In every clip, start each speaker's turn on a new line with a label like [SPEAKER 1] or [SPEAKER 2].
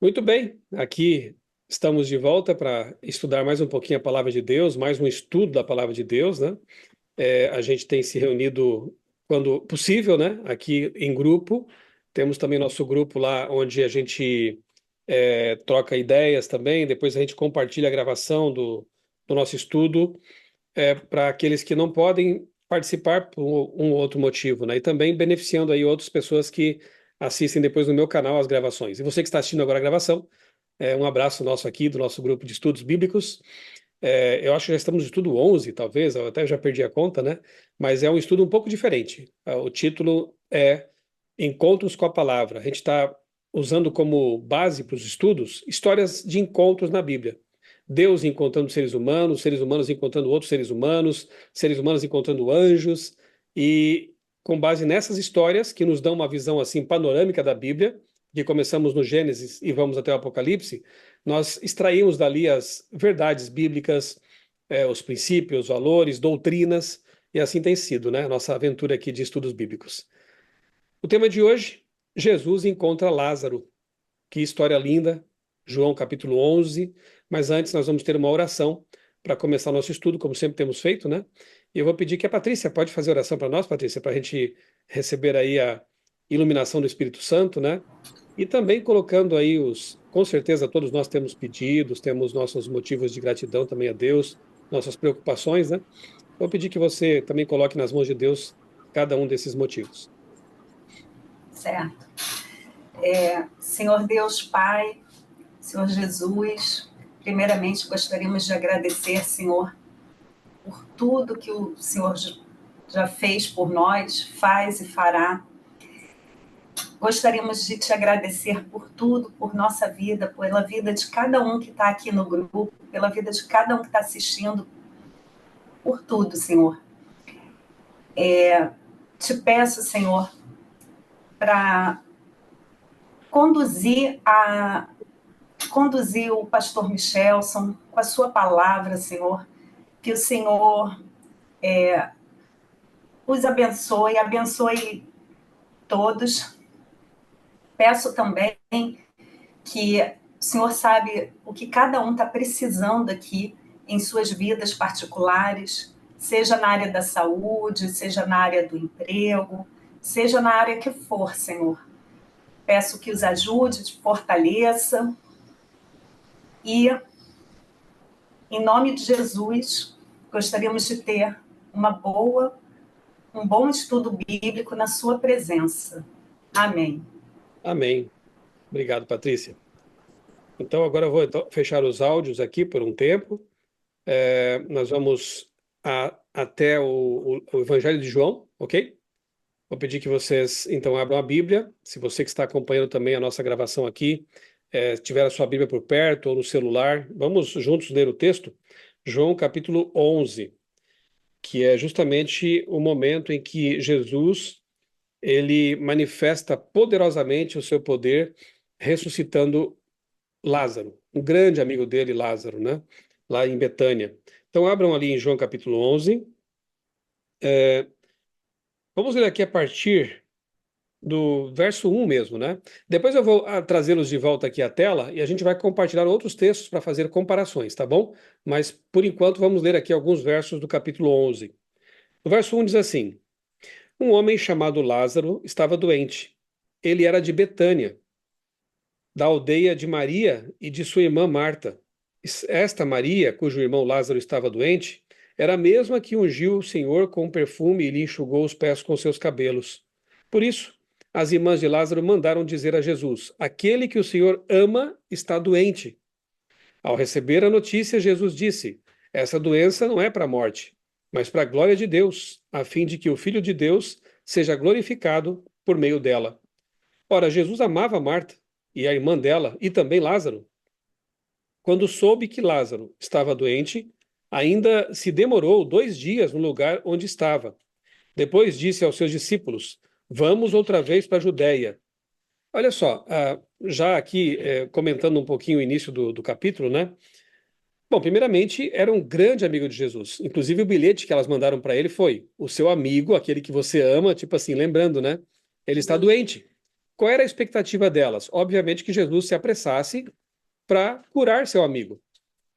[SPEAKER 1] Muito bem, aqui estamos de volta para estudar mais um pouquinho a Palavra de Deus, mais um estudo da Palavra de Deus, né? A gente tem se reunido quando possível, né? Aqui em grupo. Temos também nosso grupo lá onde a gente troca ideias também. Depois a gente compartilha a gravação do nosso estudo para aqueles que não podem participar por um ou outro motivo, né? E também beneficiando aí outras pessoas que assistem depois no meu canal as gravações. E você que está assistindo agora a gravação, um abraço nosso aqui, do nosso grupo de estudos bíblicos. Eu acho que já estamos no estudo 11, talvez, eu até já perdi a conta, né? Mas é um estudo um pouco diferente. O título é Encontros com a Palavra. A gente está usando como base para os estudos histórias de encontros na Bíblia. Deus encontrando seres humanos encontrando outros seres humanos encontrando anjos, e com base nessas histórias que nos dão uma visão assim panorâmica da Bíblia, que começamos no Gênesis e vamos até o Apocalipse, nós extraímos dali as verdades bíblicas, os princípios, valores, doutrinas, e assim tem sido, né? Nossa aventura aqui de estudos bíblicos. O tema de hoje, Jesus encontra Lázaro. Que história linda, João capítulo 11. Mas antes nós vamos ter uma oração para começar o nosso estudo, como sempre temos feito, né? E eu vou pedir que a Patrícia pode fazer oração para nós, Patrícia, para a gente receber aí a iluminação do Espírito Santo, né? E também colocando aí com certeza todos nós temos pedidos, temos nossos motivos de gratidão também a Deus, nossas preocupações, né? Vou pedir que você também coloque nas mãos de Deus cada um desses motivos.
[SPEAKER 2] Certo. Senhor Deus Pai, Senhor Jesus, primeiramente gostaríamos de agradecer, Senhor, por tudo que o Senhor já fez por nós, faz e fará. Gostaríamos de te agradecer por tudo, por nossa vida, pela vida de cada um que está aqui no grupo, pela vida de cada um que está assistindo, por tudo, Senhor. Te peço, Senhor, para conduzir o pastor Michelson com a sua palavra, Senhor, que o Senhor os abençoe todos. Peço também que o Senhor sabe o que cada um está precisando aqui em suas vidas particulares, seja na área da saúde, seja na área do emprego, seja na área que for, Senhor. Peço que os ajude, te fortaleça e, em nome de Jesus, gostaríamos de ter um bom estudo bíblico na sua presença. Amém.
[SPEAKER 1] Amém. Obrigado, Patrícia. Então, agora eu vou fechar os áudios aqui por um tempo. Nós vamos até o Evangelho de João, ok? Vou pedir que vocês, então, abram a Bíblia. Se você que está acompanhando também a nossa gravação aqui, tiver a sua Bíblia por perto ou no celular, vamos juntos ler o texto. João capítulo 11, que é justamente o momento em que Jesus ele manifesta poderosamente o seu poder ressuscitando Lázaro, um grande amigo dele, Lázaro, né? Lá em Betânia. Então, abram ali em João capítulo 11. Vamos ler aqui a partir do verso 1 mesmo, né? Depois eu vou trazê-los de volta aqui à tela e a gente vai compartilhar outros textos para fazer comparações, tá bom? Mas, por enquanto, vamos ler aqui alguns versos do capítulo 11. O verso 1 diz assim: Um homem chamado Lázaro estava doente. Ele era de Betânia, da aldeia de Maria e de sua irmã Marta. Esta Maria, cujo irmão Lázaro estava doente, era a mesma que ungiu o Senhor com perfume e lhe enxugou os pés com seus cabelos. Por isso, as irmãs de Lázaro mandaram dizer a Jesus: Aquele que o Senhor ama está doente. Ao receber a notícia, Jesus disse: Essa doença não é para a morte, mas para a glória de Deus, a fim de que o Filho de Deus seja glorificado por meio dela. Ora, Jesus amava Marta e a irmã dela, e também Lázaro. Quando soube que Lázaro estava doente, ainda se demorou 2 dias no lugar onde estava. Depois disse aos seus discípulos: Vamos outra vez para a Judéia. Olha só, já aqui comentando um pouquinho o início do capítulo, né? Bom, primeiramente, era um grande amigo de Jesus. Inclusive, o bilhete que elas mandaram para ele foi: O seu amigo, aquele que você ama, tipo assim, lembrando, né? Ele está doente. Qual era a expectativa delas? Obviamente que Jesus se apressasse para curar seu amigo,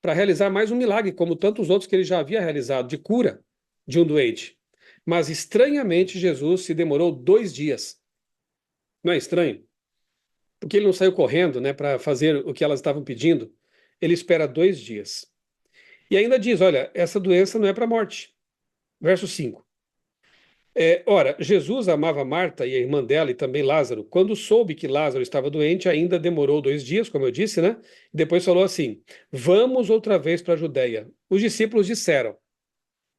[SPEAKER 1] para realizar mais um milagre, como tantos outros que ele já havia realizado, de cura de um doente. Mas, estranhamente, Jesus se demorou 2 dias. Não é estranho? Porque ele não saiu correndo, né, para fazer o que elas estavam pedindo. Ele espera 2 dias. E ainda diz: olha, essa doença não é para a morte. Verso 5. Ora, Jesus amava Marta e a irmã dela e também Lázaro. Quando soube que Lázaro estava doente, ainda demorou 2 dias, como eu disse, né? Depois falou assim: vamos outra vez para a Judéia. Os discípulos disseram: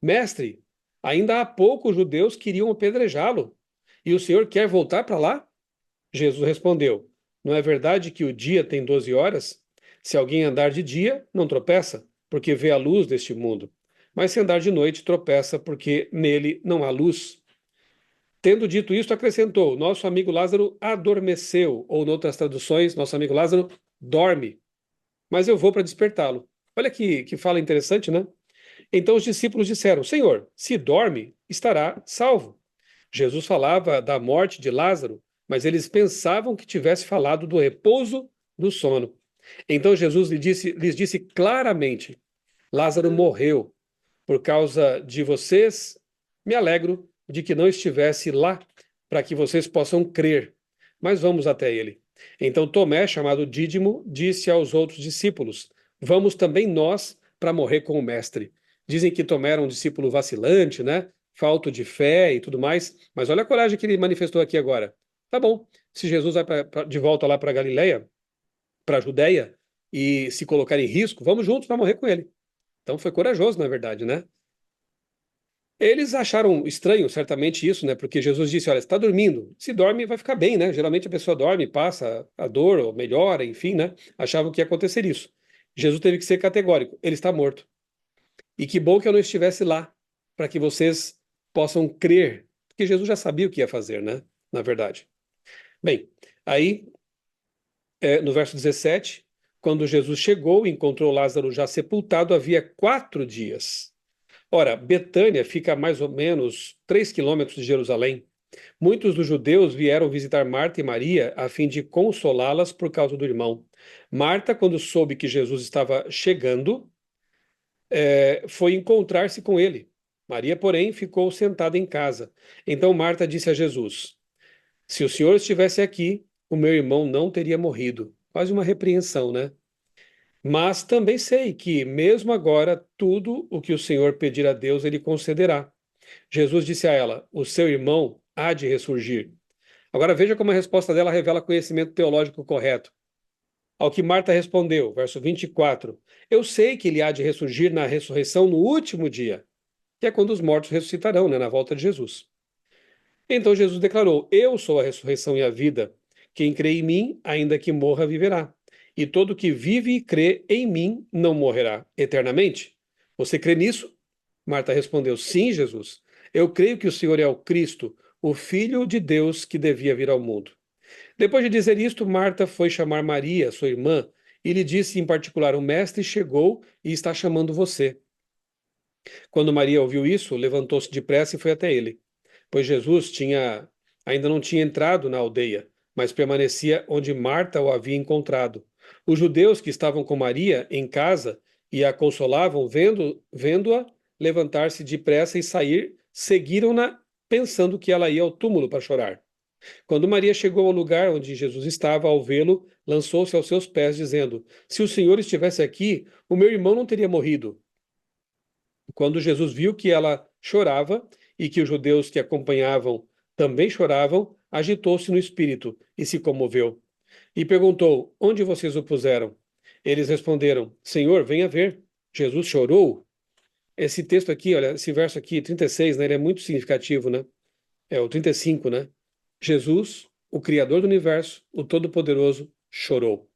[SPEAKER 1] Mestre, ainda há pouco os judeus queriam apedrejá-lo, e o Senhor quer voltar para lá? Jesus respondeu: não é verdade que o dia tem 12 horas? Se alguém andar de dia, não tropeça, porque vê a luz deste mundo. Mas se andar de noite, tropeça, porque nele não há luz. Tendo dito isto, acrescentou: nosso amigo Lázaro adormeceu, ou, em outras traduções, nosso amigo Lázaro dorme, mas eu vou para despertá-lo. Olha que fala interessante, né? Então os discípulos disseram: Senhor, se dorme, estará salvo. Jesus falava da morte de Lázaro, mas eles pensavam que tivesse falado do repouso do sono. Então Jesus lhes disse claramente: Lázaro morreu. Por causa de vocês, me alegro de que não estivesse lá, para que vocês possam crer. Mas vamos até ele. Então Tomé, chamado Dídimo, disse aos outros discípulos: vamos também nós para morrer com o mestre. Dizem que Tomé era um discípulo vacilante, né? Falto de fé e tudo mais. Mas olha a coragem que ele manifestou aqui agora. Tá bom, se Jesus vai de volta lá para Galileia, para a Judéia, e se colocar em risco, vamos juntos para morrer com ele. Então foi corajoso, na verdade, né? Eles acharam estranho, certamente, isso, né? Porque Jesus disse: olha, você está dormindo. Se dorme, vai ficar bem, né? Geralmente a pessoa dorme, passa a dor, ou melhora, enfim, né? Achavam que ia acontecer isso. Jesus teve que ser categórico: ele está morto. E que bom que eu não estivesse lá, para que vocês possam crer. Porque Jesus já sabia o que ia fazer, né? Na verdade. Bem, aí, no verso 17, quando Jesus chegou e encontrou Lázaro já sepultado, havia 4 dias. Ora, Betânia fica a mais ou menos 3 quilômetros de Jerusalém. Muitos dos judeus vieram visitar Marta e Maria a fim de consolá-las por causa do irmão. Marta, quando soube que Jesus estava chegando, foi encontrar-se com ele. Maria, porém, ficou sentada em casa. Então Marta disse a Jesus: se o Senhor estivesse aqui, o meu irmão não teria morrido. Quase uma repreensão, né? Mas também sei que, mesmo agora, tudo o que o Senhor pedir a Deus, ele concederá. Jesus disse a ela: o seu irmão há de ressurgir. Agora veja como a resposta dela revela conhecimento teológico correto. Ao que Marta respondeu, verso 24: eu sei que ele há de ressurgir na ressurreição no último dia, que é quando os mortos ressuscitarão, né, na volta de Jesus. Então Jesus declarou: eu sou a ressurreição e a vida. Quem crê em mim, ainda que morra, viverá. E todo que vive e crê em mim não morrerá eternamente. Você crê nisso? Marta respondeu: sim, Jesus. Eu creio que o Senhor é o Cristo, o Filho de Deus que devia vir ao mundo. Depois de dizer isto, Marta foi chamar Maria, sua irmã, e lhe disse em particular: o mestre chegou e está chamando você. Quando Maria ouviu isso, levantou-se depressa e foi até ele, pois Jesus ainda não tinha entrado na aldeia, mas permanecia onde Marta o havia encontrado. Os judeus que estavam com Maria em casa e a consolavam, vendo-a levantar-se depressa e sair, seguiram-na, pensando que ela ia ao túmulo para chorar. Quando Maria chegou ao lugar onde Jesus estava, ao vê-lo, lançou-se aos seus pés, dizendo: se o Senhor estivesse aqui, o meu irmão não teria morrido. Quando Jesus viu que ela chorava e que os judeus que acompanhavam também choravam, agitou-se no espírito e se comoveu. E perguntou: onde vocês o puseram? Eles responderam: Senhor, venha ver. Jesus chorou. Esse texto aqui, olha, esse verso aqui, 36, né, ele é muito significativo, né? É o 35, né? Jesus, o Criador do universo, o Todo-Poderoso, chorou.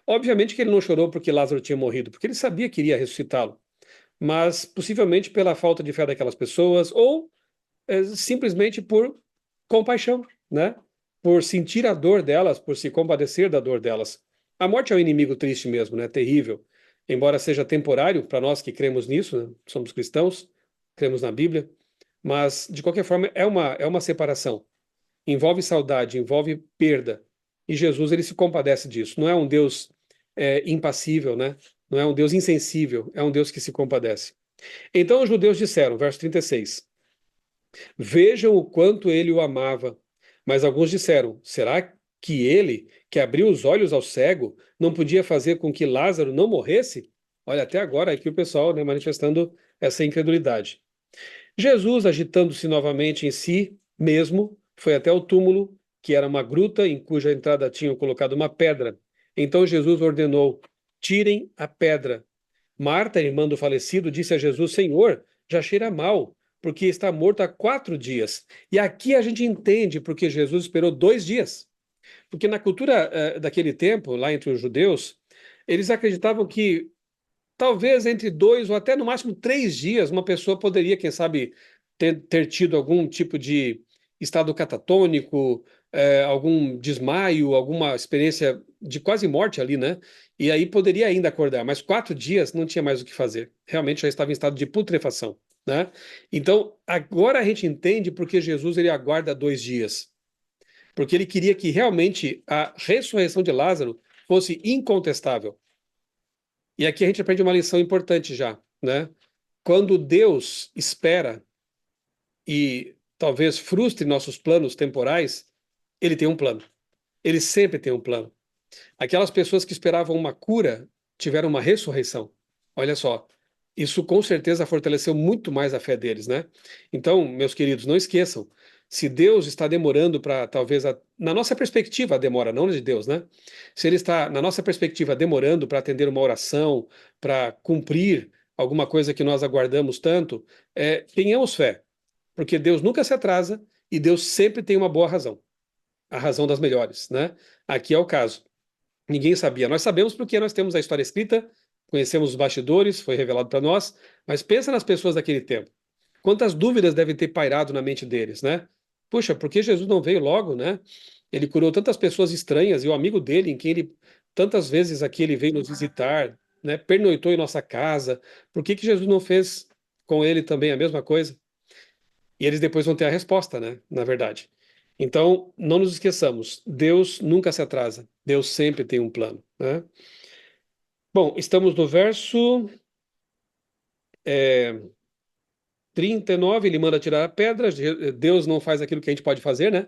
[SPEAKER 1] Obviamente que ele não chorou porque Lázaro tinha morrido, porque ele sabia que iria ressuscitá-lo, mas possivelmente pela falta de fé daquelas pessoas ou simplesmente por compaixão, né? Por sentir a dor delas, por se compadecer da dor delas. A morte é um inimigo triste mesmo, né? Terrível. Embora seja temporário para nós que cremos nisso, né? Somos cristãos, cremos na Bíblia, mas de qualquer forma é uma separação. envolve saudade, envolve perda. E Jesus, ele se compadece disso. Não é um Deus impassível, né? Não é um Deus insensível, é um Deus que se compadece. Então os judeus disseram, verso 36, vejam o quanto ele o amava. Mas alguns disseram, será que ele, que abriu os olhos ao cego, não podia fazer com que Lázaro não morresse? Olha, até agora aqui o pessoal, né, manifestando essa incredulidade. Jesus, agitando-se novamente em si mesmo, foi até o túmulo, que era uma gruta em cuja entrada tinham colocado uma pedra. Então Jesus ordenou: tirem a pedra. Marta, irmã do falecido, disse a Jesus: Senhor, já cheira mal, porque está morto há 4 dias. E aqui a gente entende porque Jesus esperou 2 dias. Porque na cultura daquele tempo, lá entre os judeus, eles acreditavam que talvez entre 2 ou até no máximo 3 dias uma pessoa poderia, quem sabe, ter tido algum tipo de estado catatônico, algum desmaio, alguma experiência de quase morte ali, né? E aí poderia ainda acordar, mas 4 dias não tinha mais o que fazer. Realmente já estava em estado de putrefação, né? Então, agora a gente entende porque Jesus ele aguarda 2 dias. Porque ele queria que realmente a ressurreição de Lázaro fosse incontestável. E aqui a gente aprende uma lição importante já, né? Quando Deus espera e talvez frustre nossos planos temporais, ele tem um plano. Ele sempre tem um plano. Aquelas pessoas que esperavam uma cura tiveram uma ressurreição. Olha só, isso com certeza fortaleceu muito mais a fé deles, né? Então, meus queridos, não esqueçam, se Deus está demorando para, talvez, na nossa perspectiva, a demora, não de Deus, né? Se Ele está, na nossa perspectiva, demorando para atender uma oração, para cumprir alguma coisa que nós aguardamos tanto, tenhamos fé, porque Deus nunca se atrasa e Deus sempre tem uma boa razão, a razão das melhores, né? Aqui é o caso. Ninguém sabia. Nós sabemos porque nós temos a história escrita, conhecemos os bastidores, foi revelado para nós, mas pensa nas pessoas daquele tempo. Quantas dúvidas devem ter pairado na mente deles, né? Puxa, por que Jesus não veio logo, né? Ele curou tantas pessoas estranhas e o amigo dele, em quem ele tantas vezes aqui ele veio nos visitar, né? Pernoitou em nossa casa. Por que que Jesus não fez com ele também a mesma coisa? E eles depois vão ter a resposta, né? Na verdade. Então, não nos esqueçamos, Deus nunca se atrasa, Deus sempre tem um plano, né? Bom, estamos no verso 39, ele manda tirar a pedra, Deus não faz aquilo que a gente pode fazer, né?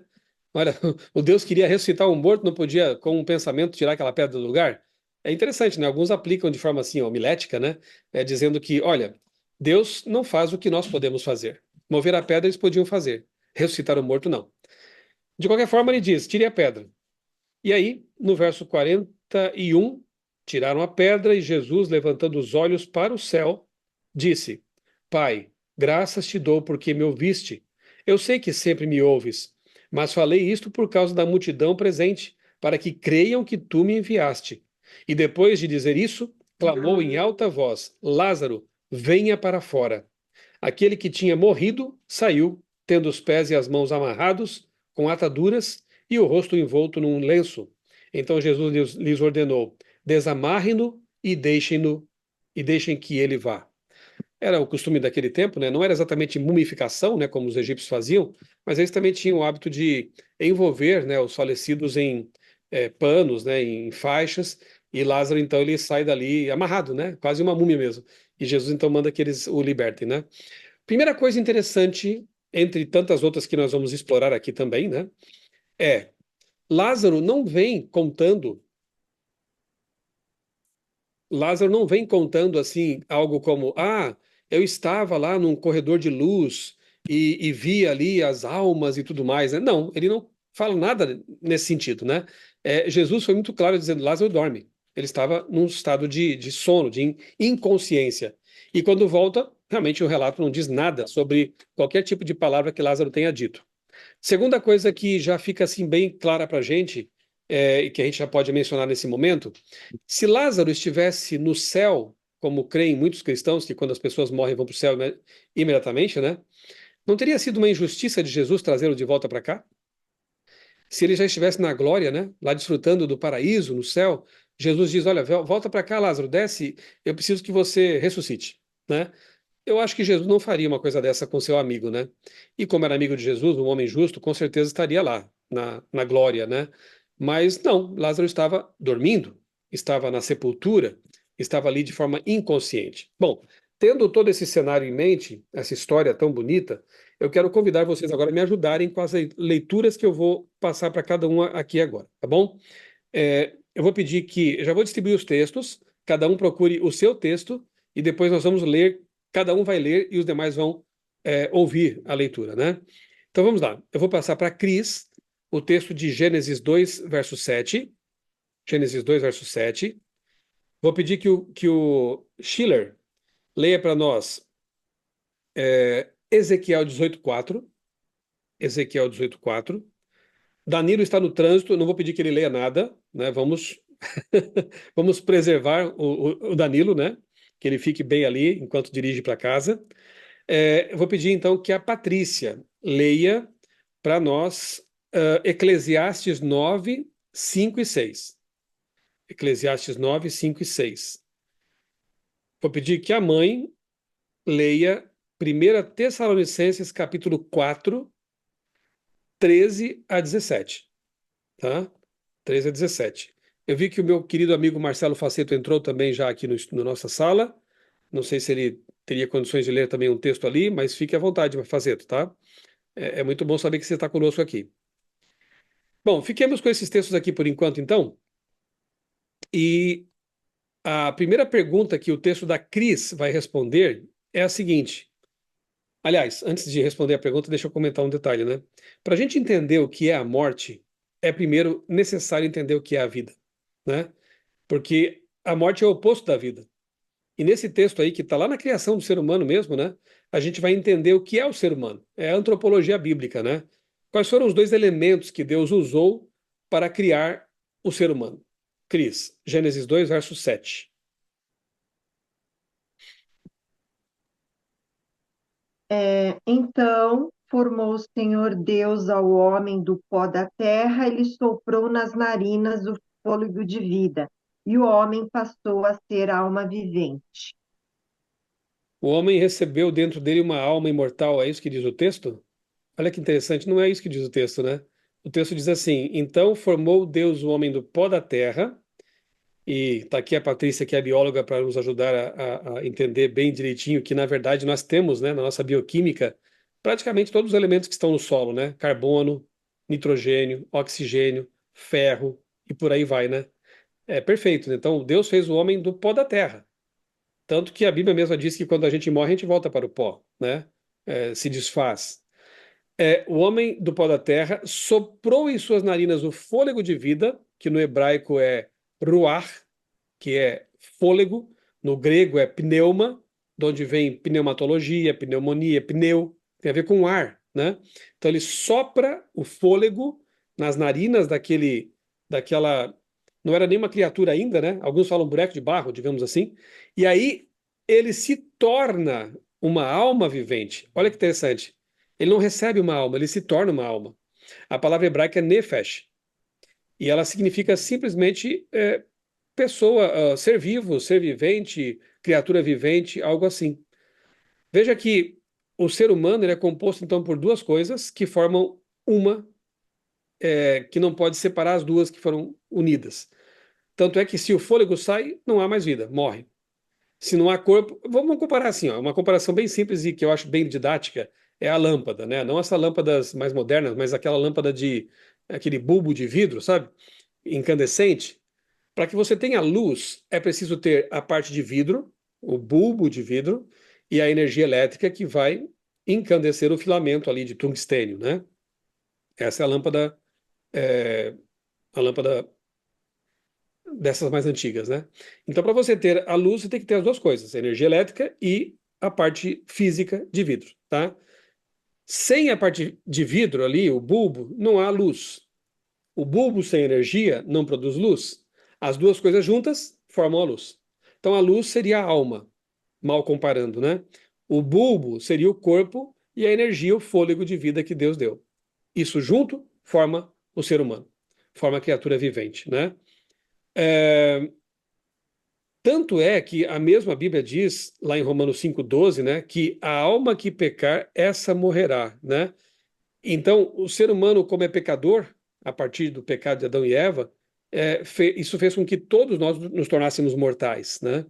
[SPEAKER 1] Olha, o Deus queria ressuscitar um morto, não podia, com um pensamento, tirar aquela pedra do lugar? É interessante, né? Alguns aplicam de forma assim, homilética, né? Dizendo que, olha, Deus não faz o que nós podemos fazer. Mover a pedra eles podiam fazer, ressuscitar o morto não. De qualquer forma, ele diz: tire a pedra. E aí, no verso 41, tiraram a pedra e Jesus, levantando os olhos para o céu, disse: Pai, graças te dou porque me ouviste. Eu sei que sempre me ouves, mas falei isto por causa da multidão presente, para que creiam que tu me enviaste. E depois de dizer isso, clamou em alta voz: Lázaro, venha para fora. Aquele que tinha morrido saiu, tendo os pés e as mãos amarrados com ataduras e o rosto envolto num lenço. Então Jesus lhes ordenou: desamarrem-no e deixem que ele vá. Era o costume daquele tempo, né? Não era exatamente mumificação, né, como os egípcios faziam, mas eles também tinham o hábito de envolver, né, os falecidos em panos, né, em faixas, e Lázaro então ele sai dali amarrado, né, quase uma múmia mesmo. E Jesus então manda que eles o libertem, né? Primeira coisa interessante, entre tantas outras que nós vamos explorar aqui também, né, é Lázaro não vem contando, Lázaro não vem contando assim algo como, eu estava lá num corredor de luz e vi ali as almas e tudo mais, né? Não, ele não fala nada nesse sentido, né? Jesus foi muito claro dizendo, Lázaro dorme. Ele estava num estado de sono, de inconsciência. E quando volta, realmente o relato não diz nada sobre qualquer tipo de palavra que Lázaro tenha dito. Segunda coisa que já fica assim bem clara para a gente, e que a gente já pode mencionar nesse momento, se Lázaro estivesse no céu, como creem muitos cristãos, que quando as pessoas morrem vão para o céu imediatamente, né? Não teria sido uma injustiça de Jesus trazê-lo de volta para cá? Se ele já estivesse na glória, né? Lá desfrutando do paraíso, no céu, Jesus diz: olha, volta para cá, Lázaro, desce, eu preciso que você ressuscite, né? Eu acho que Jesus não faria uma coisa dessa com seu amigo, né? E como era amigo de Jesus, um homem justo, com certeza estaria lá, na glória, né? Mas não, Lázaro estava dormindo, estava na sepultura, estava ali de forma inconsciente. Bom, tendo todo esse cenário em mente, essa história tão bonita, eu quero convidar vocês agora a me ajudarem com as leituras que eu vou passar para cada uma aqui agora, tá bom? Eu vou pedir que, eu já vou distribuir os textos, cada um procure o seu texto e depois nós vamos ler, cada um vai ler e os demais vão ouvir a leitura, né? Então vamos lá, eu vou passar para a Cris o texto de Gênesis 2, verso 7. Gênesis 2, verso 7. Vou pedir que o Schiller leia para nós Ezequiel 18:4. Ezequiel 18:4. Danilo está no trânsito, não vou pedir que ele leia nada, né? Vamos vamos preservar o Danilo, né? Que ele fique bem ali enquanto dirige para casa. Eu vou pedir então que a Patrícia leia para nós Eclesiastes 9, 5 e 6. Eclesiastes 9, 5 e 6. Vou pedir que a mãe leia 1 Tessalonicenses capítulo 4, 13 a 17. Tá? 13 a 17. Eu vi que o meu querido amigo Marcelo Faceto entrou também já aqui na nossa sala. Não sei se ele teria condições de ler também um texto ali, mas fique à vontade, Faceto, tá? É muito bom saber que você está conosco aqui. Bom, fiquemos com esses textos aqui por enquanto, então. E a primeira pergunta que o texto da Cris vai responder é a seguinte. Aliás, antes de responder a pergunta, deixa eu comentar um detalhe, né? Para a gente entender o que é a morte, é primeiro necessário entender o que é a vida, né? Porque a morte é o oposto da vida. E nesse texto aí, que está lá na criação do ser humano mesmo, né? A gente vai entender o que é o ser humano. É a antropologia bíblica, né? Quais foram os dois elementos que Deus usou para criar o ser humano? Cris, Gênesis 2, verso 7.
[SPEAKER 3] Então formou o Senhor Deus ao homem do pó da terra, ele soprou nas narinas o fôlego de vida, e o homem passou a ser alma vivente.
[SPEAKER 1] O homem recebeu dentro dele uma alma imortal, é isso que diz o texto? Olha que interessante, não é isso que diz o texto, né? O texto diz assim: Então formou Deus o homem do pó da terra, e está aqui a Patrícia, que é bióloga, para nos ajudar a entender bem direitinho que, na verdade, nós temos, né, na nossa bioquímica, praticamente todos os elementos que estão no solo, né? Carbono, nitrogênio, oxigênio, ferro e por aí vai, né? É perfeito, né? Então, Deus fez o homem do pó da terra. Tanto que a Bíblia mesma diz que quando a gente morre, a gente volta para o pó, né? Se desfaz. O homem do pó da terra soprou em suas narinas o fôlego de vida, que no hebraico é ruach, que é fôlego, no grego é pneuma, de onde vem pneumatologia, pneumonia, pneu, tem a ver com ar, né? Então ele sopra o fôlego nas narinas daquela, não era nem uma criatura ainda, né? Alguns falam boneco de barro, digamos assim, e aí ele se torna uma alma vivente. Olha que interessante. Ele não recebe uma alma, ele se torna uma alma. A palavra hebraica é nefesh, e ela significa simplesmente pessoa, ser vivo, ser vivente, criatura vivente, algo assim. Veja que o ser humano ele é composto então por duas coisas que formam uma, que não pode separar as duas que foram unidas. Tanto é que se o fôlego sai, não há mais vida, morre. Se não há corpo, vamos comparar assim, ó, uma comparação bem simples e que eu acho bem didática é a lâmpada, né? Não essas lâmpadas mais modernas, mas aquela lâmpada de aquele bulbo de vidro, sabe? Incandescente. Para que você tenha luz, é preciso ter a parte de vidro, o bulbo de vidro, e a energia elétrica que vai encandecer o filamento ali de tungstênio, né? Essa é a lâmpada dessas mais antigas, né? Então, para você ter a luz, você tem que ter as duas coisas, a energia elétrica e a parte física de vidro, tá? Sem a parte de vidro ali, o bulbo, não há luz. O bulbo sem energia não produz luz. As duas coisas juntas formam a luz. Então a luz seria a alma, mal comparando, né? O bulbo seria o corpo e a energia, o fôlego de vida que Deus deu. Isso junto forma o ser humano, forma a criatura vivente, né? É, Tanto é que a mesma Bíblia diz, lá em Romanos 5,12, né, que a alma que pecar, essa morrerá, né? Então, o ser humano, como é pecador, a partir do pecado de Adão e Eva, isso fez com que todos nós nos tornássemos mortais, né?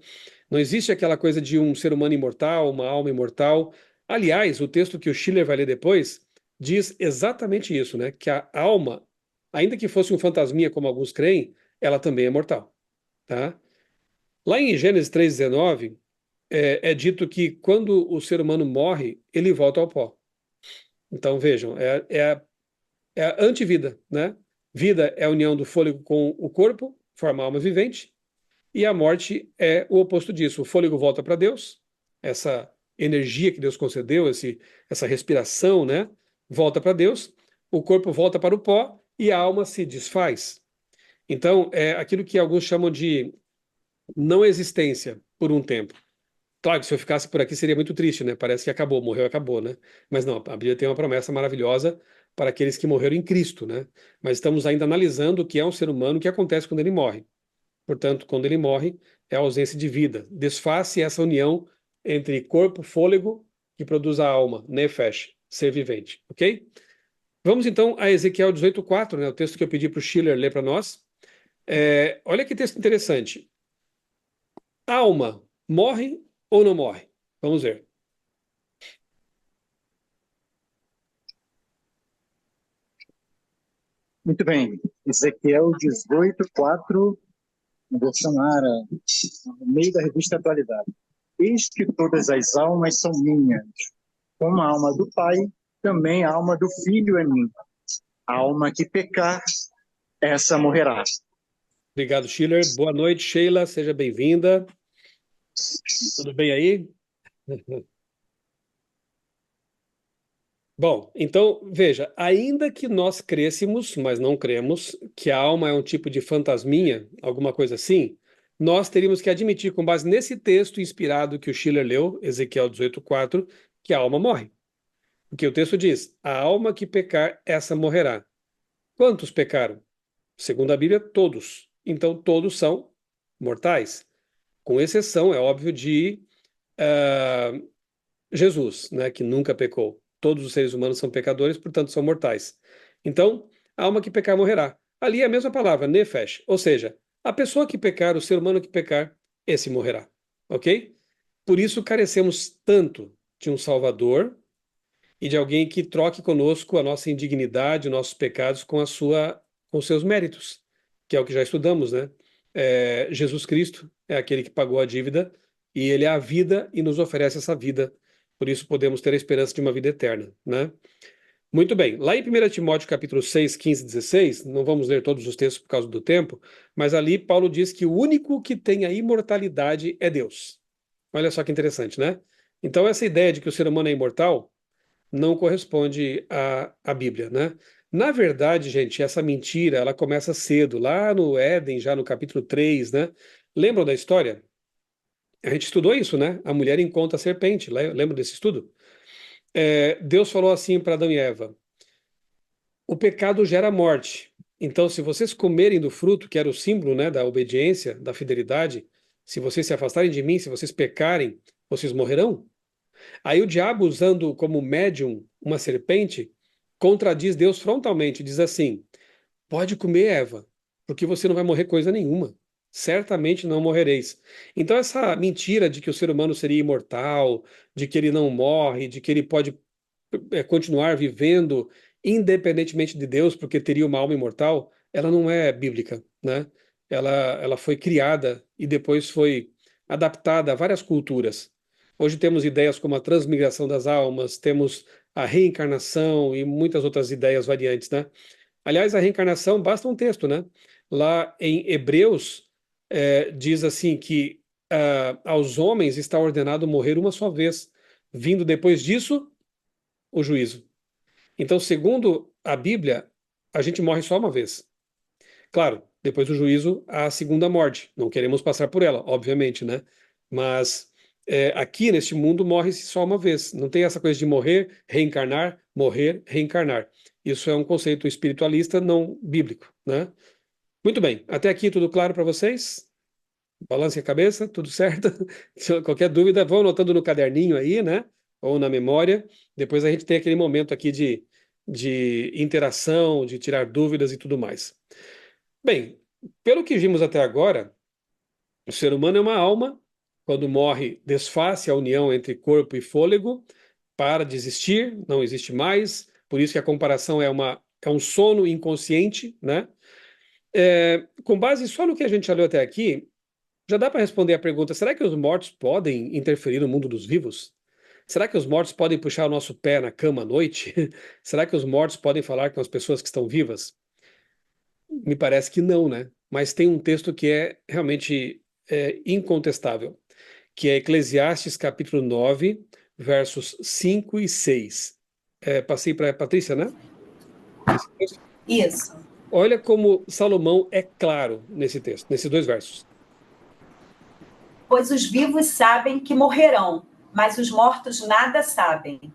[SPEAKER 1] Não existe aquela coisa de um ser humano imortal, uma alma imortal. Aliás, o texto que o Schiller vai ler depois diz exatamente isso, né? Que a alma, ainda que fosse um fantasminha, como alguns creem, ela também é mortal, tá? Lá em Gênesis 3,19, é dito que quando o ser humano morre, ele volta ao pó. Então, vejam, é a antivida, né? Vida é a união do fôlego com o corpo, forma a alma vivente, e a morte é o oposto disso. O fôlego volta para Deus, essa energia que Deus concedeu, essa respiração, né? Volta para Deus, o corpo volta para o pó e a alma se desfaz. Então, é aquilo que alguns chamam de não existência por um tempo. Claro que se eu ficasse por aqui seria muito triste, né? Parece que acabou, morreu, acabou, né? Mas não, a Bíblia tem uma promessa maravilhosa para aqueles que morreram em Cristo, né? Mas estamos ainda analisando o que é um ser humano, o que acontece quando ele morre. Portanto, quando ele morre, é a ausência de vida. Desfaz-se essa união entre corpo, fôlego, que produz a alma, nefesh, ser vivente, ok? Vamos então a Ezequiel 18,4, né? O texto que eu pedi para o Schiller ler para nós. Olha que texto interessante. A alma morre ou não morre? Vamos ver.
[SPEAKER 4] Muito bem. Ezequiel 18:4, vou chamar no meio da revista Atualidade. Eis que todas as almas são minhas, como a alma do Pai, também a alma do Filho é minha. A alma que pecar, essa morrerá.
[SPEAKER 1] Obrigado, Schiller. Boa noite, Sheila. Seja bem-vinda. Tudo bem aí? Bom, então, veja, ainda que nós crêssemos, mas não cremos, que a alma é um tipo de fantasminha, alguma coisa assim, nós teríamos que admitir, com base nesse texto inspirado que o Schiller leu, Ezequiel 18,4, que a alma morre. Porque o texto diz: a alma que pecar, essa morrerá. Quantos pecaram? Segundo a Bíblia, todos. Então, todos são mortais. Com exceção, é óbvio, de ah, Jesus, né, que nunca pecou. Todos os seres humanos são pecadores, portanto são mortais. Então, a alma que pecar morrerá. Ali é a mesma palavra, nefesh, ou seja, a pessoa que pecar, o ser humano que pecar, esse morrerá. Ok? Por isso carecemos tanto de um Salvador e de alguém que troque conosco a nossa indignidade, os nossos pecados com seus méritos, que é o que já estudamos, né? Jesus Cristo é aquele que pagou a dívida e ele é a vida e nos oferece essa vida. Por isso podemos ter a esperança de uma vida eterna, né? Muito bem. Lá em 1 Timóteo capítulo 6, 15 e 16, não vamos ler todos os textos por causa do tempo, mas ali Paulo diz que o único que tem a imortalidade é Deus. Olha só que interessante, né? Então essa ideia de que o ser humano é imortal não corresponde à Bíblia, né? Na verdade, gente, essa mentira, ela começa cedo, lá no Éden, já no capítulo 3, né? Lembram da história? A gente estudou isso, né? A mulher encontra a serpente, lembra desse estudo? Deus falou assim para Adão e Eva: o pecado gera morte. Então, se vocês comerem do fruto, que era o símbolo, né, da obediência, da fidelidade, se vocês se afastarem de mim, se vocês pecarem, vocês morrerão. Aí o diabo, usando como médium uma serpente, contradiz Deus frontalmente, diz assim: pode comer, Eva, porque você não vai morrer coisa nenhuma. Certamente não morrereis. Então, essa mentira de que o ser humano seria imortal, de que ele não morre, de que ele pode continuar vivendo independentemente de Deus, porque teria uma alma imortal, ela não é bíblica, né? Ela foi criada e depois foi adaptada a várias culturas. Hoje temos ideias como a transmigração das almas, temos a reencarnação e muitas outras ideias variantes, né? Aliás, a reencarnação basta um texto, né? Lá em Hebreus, diz assim que aos homens está ordenado morrer uma só vez, vindo depois disso o juízo. Então, segundo a Bíblia, a gente morre só uma vez. Claro, depois do juízo, há a segunda morte. Não queremos passar por ela, obviamente, né? Mas aqui neste mundo morre-se só uma vez. Não tem essa coisa de morrer, reencarnar. Isso é um conceito espiritualista, não bíblico, né? Muito bem. Até aqui tudo claro para vocês? Balance a cabeça, tudo certo? Se qualquer dúvida, vão anotando no caderninho aí, né? Ou na memória. Depois a gente tem aquele momento aqui de interação, de tirar dúvidas e tudo mais. Bem, pelo que vimos até agora, o ser humano é uma alma. Quando morre, desfaz-se a união entre corpo e fôlego, para de existir, não existe mais. Por isso que a comparação é um sono inconsciente, né? Com base só no que a gente já leu até aqui, já dá para responder a pergunta: será que os mortos podem interferir no mundo dos vivos? Será que os mortos podem puxar o nosso pé na cama à noite? Será que os mortos podem falar com as pessoas que estão vivas? Me parece que não, né? Mas tem um texto que é realmente incontestável, que é Eclesiastes capítulo 9, versos 5 e 6. Passei para a Patrícia, né?
[SPEAKER 2] Isso.
[SPEAKER 1] Olha como Salomão é claro nesse texto, nesses dois versos.
[SPEAKER 2] Pois os vivos sabem que morrerão, mas os mortos nada sabem.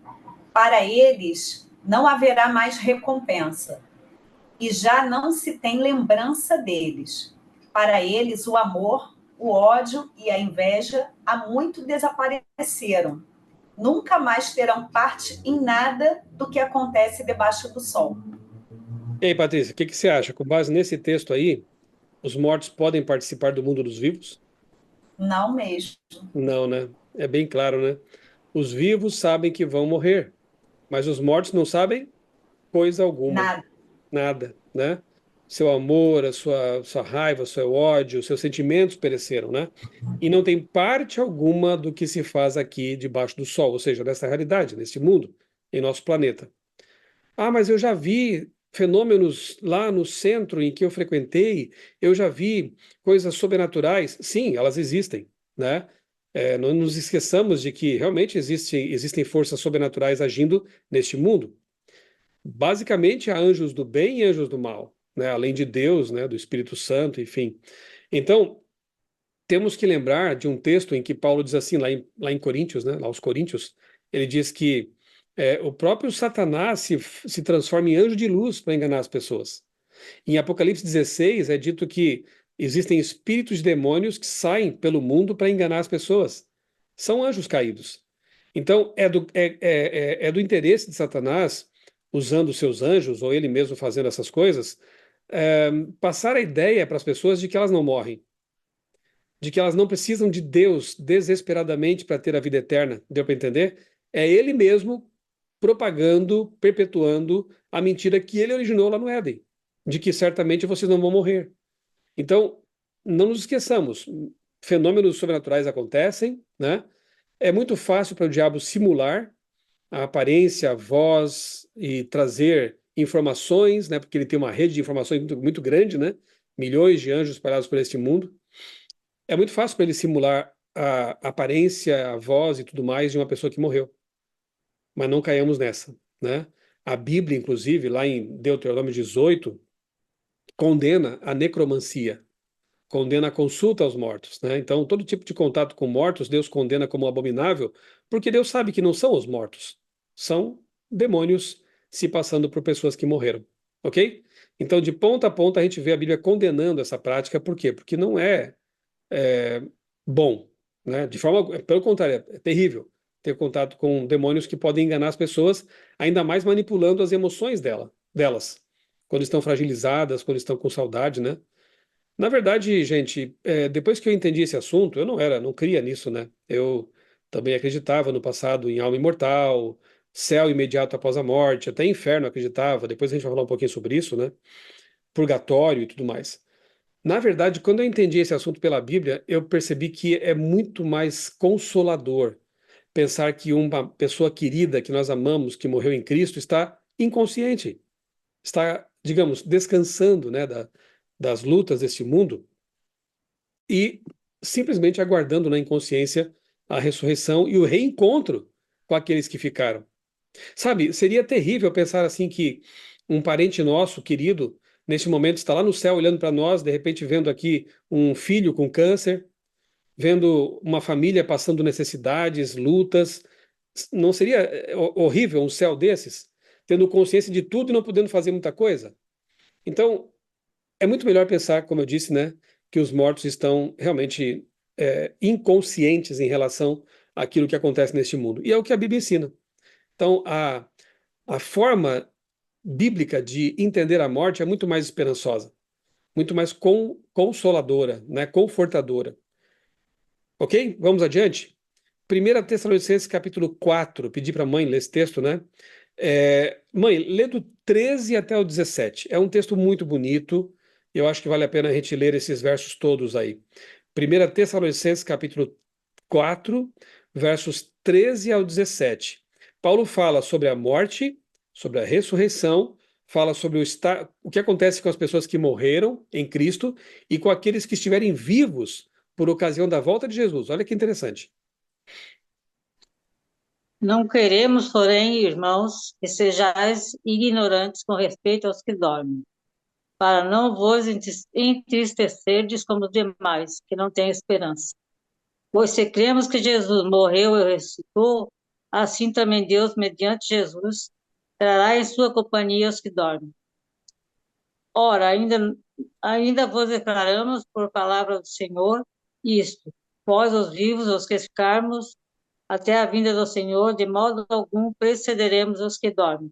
[SPEAKER 2] Para eles não haverá mais recompensa, e já não se tem lembrança deles. Para eles o amor, o ódio e a inveja há muito desapareceram. Nunca mais terão parte em nada do que acontece debaixo do sol.
[SPEAKER 1] E aí, Patrícia, o que você acha? Com base nesse texto aí, os mortos podem participar do mundo dos vivos?
[SPEAKER 2] Não mesmo.
[SPEAKER 1] Não, né? É bem claro, né? Os vivos sabem que vão morrer, mas os mortos não sabem coisa alguma,
[SPEAKER 2] Nada.
[SPEAKER 1] nada, né? Seu amor, a sua raiva, seu ódio, seus sentimentos pereceram, né? E não tem parte alguma do que se faz aqui debaixo do sol, ou seja, nessa realidade, nesse mundo, em nosso planeta. Ah, mas eu já vi fenômenos lá no centro em que eu frequentei, eu já vi coisas sobrenaturais. Sim, elas existem, né? Não nos esqueçamos de que realmente existem forças sobrenaturais agindo neste mundo. Basicamente, há anjos do bem e anjos do mal, né? Além de Deus, né? Do Espírito Santo, enfim. Então, temos que lembrar de um texto em que Paulo diz assim, lá em Coríntios, né? Lá aos Coríntios, ele diz que o próprio Satanás se transforma em anjo de luz para enganar as pessoas. Em Apocalipse 16 é dito que existem espíritos de demônios que saem pelo mundo para enganar as pessoas. São anjos caídos. Então, é do interesse de Satanás, usando os seus anjos, ou ele mesmo fazendo essas coisas, passar a ideia para as pessoas de que elas não morrem, de que elas não precisam de Deus desesperadamente para ter a vida eterna. Deu para entender? É ele mesmo propagando, perpetuando a mentira que ele originou lá no Éden, de que certamente vocês não vão morrer. Então, não nos esqueçamos, fenômenos sobrenaturais acontecem, né? É muito fácil para o diabo simular a aparência, a voz e trazer informações, né? Porque ele tem uma rede de informações muito, muito grande, né? Milhões de anjos espalhados por este mundo. É muito fácil para ele simular a aparência, a voz e tudo mais de uma pessoa que morreu. Mas não caiamos nessa, né? A Bíblia, inclusive, lá em Deuteronômio 18, condena a necromancia, condena a consulta aos mortos, né? Então, todo tipo de contato com mortos, Deus condena como abominável, porque Deus sabe que não são os mortos, são demônios se passando por pessoas que morreram, ok? Então, de ponta a ponta, a gente vê a Bíblia condenando essa prática, por quê? Porque não é bom, né? De forma, pelo contrário, é terrível ter contato com demônios que podem enganar as pessoas, ainda mais manipulando as emoções delas, quando estão fragilizadas, quando estão com saudade, né? Na verdade, gente, depois que eu entendi esse assunto, eu não cria nisso, né? Eu também acreditava no passado em alma imortal, céu imediato após a morte, até inferno acreditava. Depois a gente vai falar um pouquinho sobre isso, né? Purgatório e tudo mais. Na verdade, quando eu entendi esse assunto pela Bíblia, eu percebi que é muito mais consolador pensar que uma pessoa querida que nós amamos, que morreu em Cristo, está inconsciente, está, digamos, descansando, né, das lutas deste mundo e simplesmente aguardando na inconsciência a ressurreição e o reencontro com aqueles que ficaram. Sabe, seria terrível pensar assim que um parente nosso, querido, neste momento está lá no céu olhando para nós, de repente vendo aqui um filho com câncer, vendo uma família passando necessidades, lutas. Não seria horrível um céu desses? Tendo consciência de tudo e não podendo fazer muita coisa? Então, é muito melhor pensar, como eu disse, né, que os mortos estão realmente inconscientes em relação àquilo que acontece neste mundo. E é o que a Bíblia ensina. Então, a forma bíblica de entender a morte é muito mais esperançosa, muito mais consoladora, né? Confortadora. Ok? Vamos adiante? 1 Tessalonicenses capítulo 4, pedi para a mãe ler esse texto, né? Mãe, lê do 13 até o 17. É um texto muito bonito, eu acho que vale a pena a gente ler esses versos todos aí. 1 Tessalonicenses capítulo 4, versos 13 ao 17. Paulo fala sobre a morte, sobre a ressurreição, fala sobre o que acontece com as pessoas que morreram em Cristo e com aqueles que estiverem vivos por ocasião da volta de Jesus. Olha que interessante.
[SPEAKER 5] Não queremos, porém, irmãos, que sejais ignorantes com respeito aos que dormem, para não vos entristecerdes como os demais, que não têm esperança. Pois se cremos que Jesus morreu e ressuscitou, assim também Deus, mediante Jesus, trará em sua companhia os que dormem. Ora, ainda vos declaramos por palavra do Senhor isto: vós, os vivos, os que ficarmos até a vinda do Senhor, de modo algum precederemos os que dormem.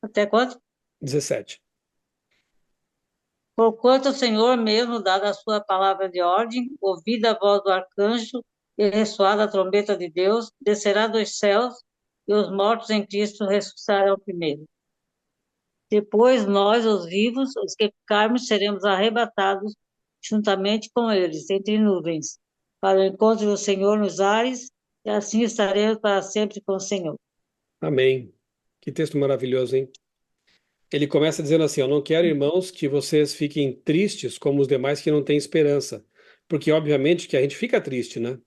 [SPEAKER 5] Até quanto?
[SPEAKER 1] 17.
[SPEAKER 5] Porquanto o Senhor mesmo, dada a sua palavra de ordem, ouvida a voz do arcanjo e ressoada a trombeta de Deus, descerá dos céus e os mortos em Cristo ressuscitarão primeiro. Depois nós, os vivos, os que ficarmos, seremos arrebatados juntamente com eles, entre nuvens, para o encontro do Senhor nos ares, e assim estaremos para sempre com o Senhor.
[SPEAKER 1] Amém. Que texto maravilhoso, hein? Ele começa dizendo assim: eu não quero, irmãos, que vocês fiquem tristes como os demais que não têm esperança. Porque, obviamente, que a gente fica triste, né?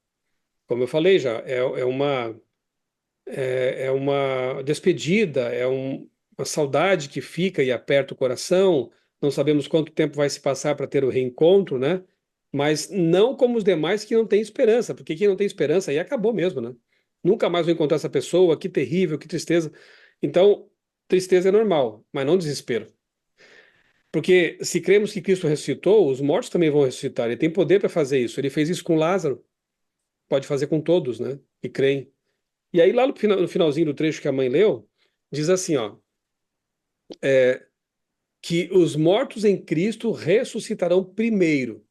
[SPEAKER 1] Como eu falei já, é uma despedida, uma saudade que fica e aperta o coração. Não sabemos quanto tempo vai se passar para ter o reencontro, né? Mas não como os demais que não têm esperança, porque quem não tem esperança aí acabou mesmo, né? Nunca mais vou encontrar essa pessoa, que terrível, que tristeza. Então, tristeza é normal, mas não desespero. Porque se cremos que Cristo ressuscitou, os mortos também vão ressuscitar. Ele tem poder para fazer isso. Ele fez isso com Lázaro. Pode fazer com todos, né? Que creem. E aí, lá no finalzinho do trecho que a mãe leu, diz assim, ó, que os mortos em Cristo ressuscitarão primeiro.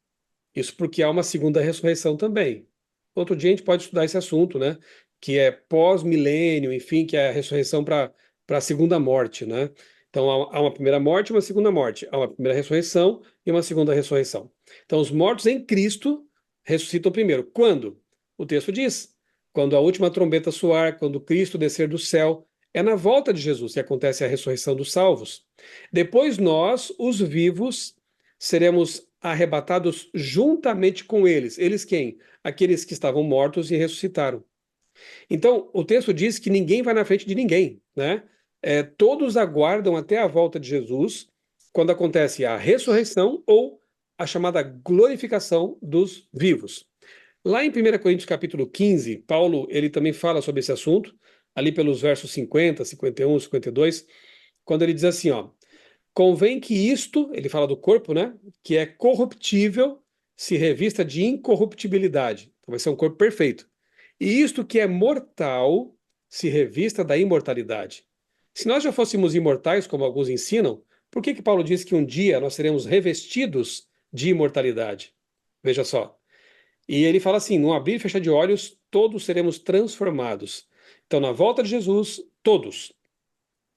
[SPEAKER 1] Isso porque há uma segunda ressurreição também. Outro dia a gente pode estudar esse assunto, né? Que é pós-milênio, enfim, que é a ressurreição para a segunda morte, né? Então há uma primeira morte e uma segunda morte. Há uma primeira ressurreição e uma segunda ressurreição. Então os mortos em Cristo ressuscitam primeiro. Quando? O texto diz: quando a última trombeta soar, quando Cristo descer do céu. É na volta de Jesus que acontece a ressurreição dos salvos. Depois nós, os vivos, seremos arrebatados juntamente com eles. Eles quem? Aqueles que estavam mortos e ressuscitaram. Então, o texto diz que ninguém vai na frente de ninguém, né? Todos aguardam até a volta de Jesus, quando acontece a ressurreição ou a chamada glorificação dos vivos. Lá em 1 Coríntios capítulo 15, Paulo ele também fala sobre esse assunto, ali pelos versos 50, 51, 52, quando ele diz assim, ó: convém que isto, ele fala do corpo, né, que é corruptível, se revista de incorruptibilidade. Então vai ser um corpo perfeito. E isto que é mortal, se revista da imortalidade. Se nós já fôssemos imortais, como alguns ensinam, por que Paulo diz que um dia nós seremos revestidos de imortalidade? Veja só. E ele fala assim, num abrir e fechar de olhos, todos seremos transformados. Então, na volta de Jesus, todos,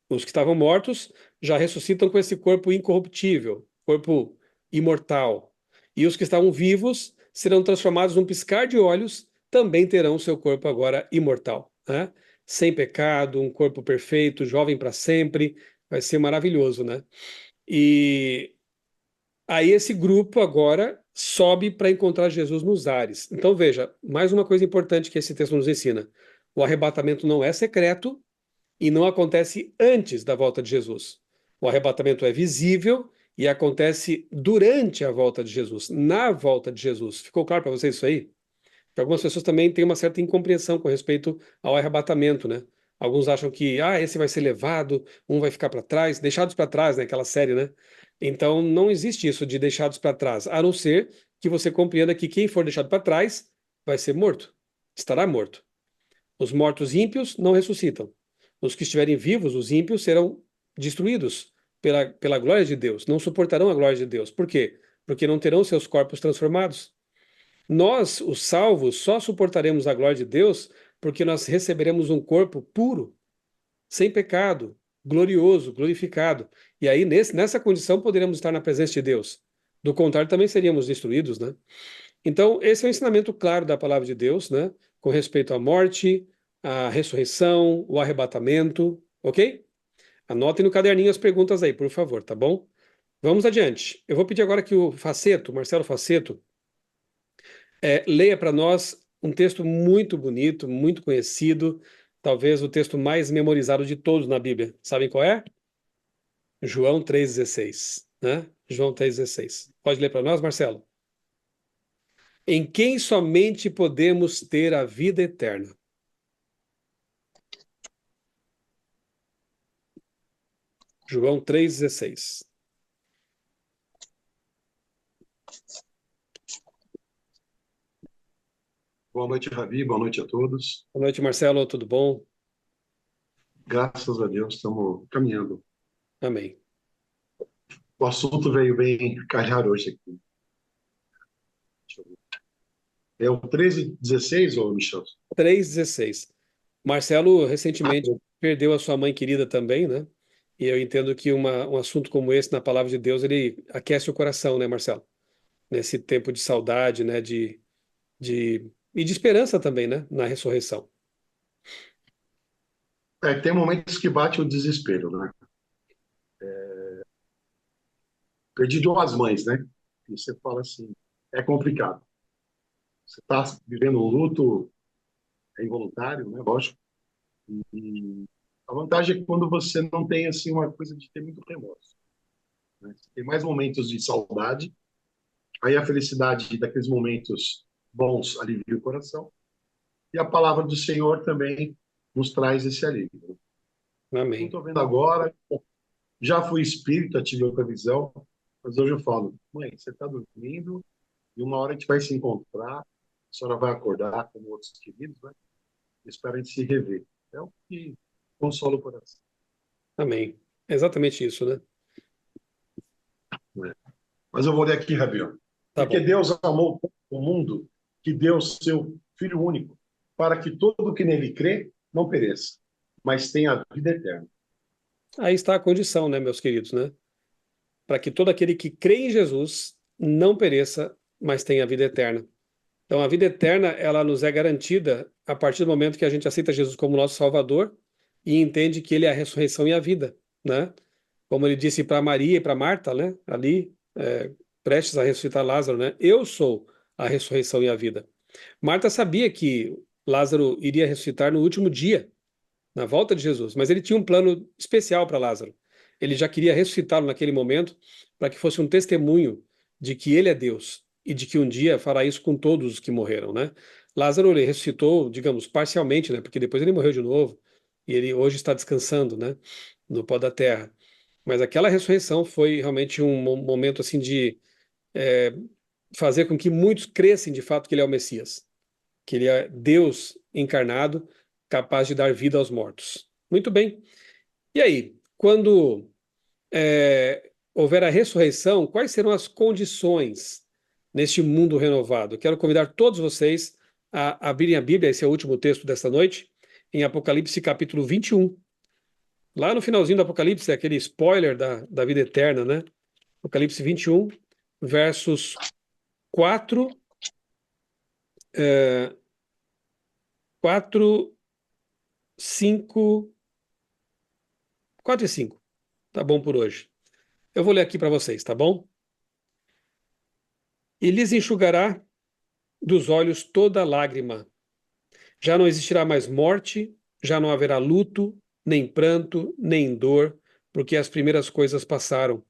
[SPEAKER 1] os que estavam mortos, já ressuscitam com esse corpo incorruptível, corpo imortal. E os que estavam vivos serão transformados num piscar de olhos, também terão seu corpo agora imortal, né? Sem pecado, um corpo perfeito, jovem para sempre, vai ser maravilhoso, né? E aí esse grupo agora sobe para encontrar Jesus nos ares. Então veja, mais uma coisa importante que esse texto nos ensina: o arrebatamento não é secreto e não acontece antes da volta de Jesus. O arrebatamento é visível e acontece durante a volta de Jesus, na volta de Jesus. Ficou claro para vocês isso aí? Porque algumas pessoas também têm uma certa incompreensão com respeito ao arrebatamento, né? Alguns acham que esse vai ser levado, um vai ficar para trás, deixados para trás, né? Aquela série, né? Então, não existe isso de deixados para trás, a não ser que você compreenda que quem for deixado para trás vai ser morto, estará morto. Os mortos ímpios não ressuscitam. Os que estiverem vivos, os ímpios, serão destruídos pela glória de Deus, não suportarão a glória de Deus. Por quê? Porque não terão seus corpos transformados. Nós, os salvos, só suportaremos a glória de Deus porque nós receberemos um corpo puro, sem pecado, glorioso, glorificado. E aí, nessa condição, poderemos estar na presença de Deus. Do contrário, também seríamos destruídos, né? Então, esse é um ensinamento claro da palavra de Deus, né? Com respeito à morte, à ressurreição, o arrebatamento, ok? Anotem no caderninho as perguntas aí, por favor, tá bom? Vamos adiante. Eu vou pedir agora que o Faceto, Marcelo Faceto, leia para nós um texto muito bonito, muito conhecido, talvez o texto mais memorizado de todos na Bíblia. Sabem qual é? João 3,16, né? João 3,16. Pode ler para nós, Marcelo? Em quem somente podemos ter a vida eterna. João 3,16.
[SPEAKER 6] Boa noite, Ravi. Boa noite a todos.
[SPEAKER 1] Boa noite, Marcelo. Tudo bom?
[SPEAKER 6] Graças a Deus, estamos caminhando.
[SPEAKER 1] Amém.
[SPEAKER 6] O assunto veio bem calhar hoje aqui. Deixa eu ver. É o 13:16, ô Michel?
[SPEAKER 1] 3,16. Marcelo recentemente perdeu a sua mãe querida também, né? E eu entendo que um assunto como esse, na palavra de Deus, ele aquece o coração, né, Marcelo? Nesse tempo de saudade, né? E de esperança também, né? Na ressurreição.
[SPEAKER 6] Tem momentos que bate o desespero, né? Perdi duas mães, né? E você fala assim, é complicado. Você está vivendo um luto, é involuntário, né? Lógico. E a vantagem é que quando você não tem, assim, uma coisa de ter muito remorso, né? Você tem mais momentos de saudade, aí a felicidade daqueles momentos bons alivia o coração, e a palavra do Senhor também nos traz esse alívio. Não
[SPEAKER 1] Amém.
[SPEAKER 6] estou vendo agora, já fui espírita, tive outra visão, mas hoje eu falo, mãe, você está dormindo e uma hora a gente vai se encontrar, a senhora vai acordar como outros queridos, né? Espero a gente se rever. É o que consola o coração.
[SPEAKER 1] Amém. É exatamente isso, né?
[SPEAKER 6] Mas eu vou ler aqui, Rabião.
[SPEAKER 1] Tá
[SPEAKER 6] Porque
[SPEAKER 1] bom.
[SPEAKER 6] Deus amou o mundo que deu o seu Filho único, para que todo que nele crê não pereça, mas tenha a vida eterna.
[SPEAKER 1] Aí está a condição, né, meus queridos, né? Para que todo aquele que crê em Jesus não pereça, mas tenha a vida eterna. Então, a vida eterna, ela nos é garantida a partir do momento que a gente aceita Jesus como nosso Salvador e entende que Ele é a ressurreição e a vida, né? Como Ele disse para Maria e para Marta, né? Ali, prestes a ressuscitar Lázaro, né? Eu sou a ressurreição e a vida. Marta sabia que Lázaro iria ressuscitar no último dia, na volta de Jesus, mas ele tinha um plano especial para Lázaro. Ele já queria ressuscitá-lo naquele momento para que fosse um testemunho de que ele é Deus e de que um dia fará isso com todos os que morreram, né? Lázaro ele ressuscitou, digamos, parcialmente, né? Porque depois ele morreu de novo e ele hoje está descansando, né? No pó da terra. Mas aquela ressurreição foi realmente um momento assim de fazer com que muitos crescem de fato que ele é o Messias, que ele é Deus encarnado, capaz de dar vida aos mortos. Muito bem. E aí, quando houver a ressurreição, quais serão as condições neste mundo renovado? Eu quero convidar todos vocês a abrirem a Bíblia, esse é o último texto desta noite, em Apocalipse capítulo 21. Lá no finalzinho do Apocalipse, é aquele spoiler da vida eterna, né? Apocalipse 21, versos 4, 5, 4 e 5. Tá bom por hoje. Eu vou ler aqui para vocês, tá bom? E lhes enxugará dos olhos toda lágrima. Já não existirá mais morte, já não haverá luto, nem pranto, nem dor, porque as primeiras coisas passaram.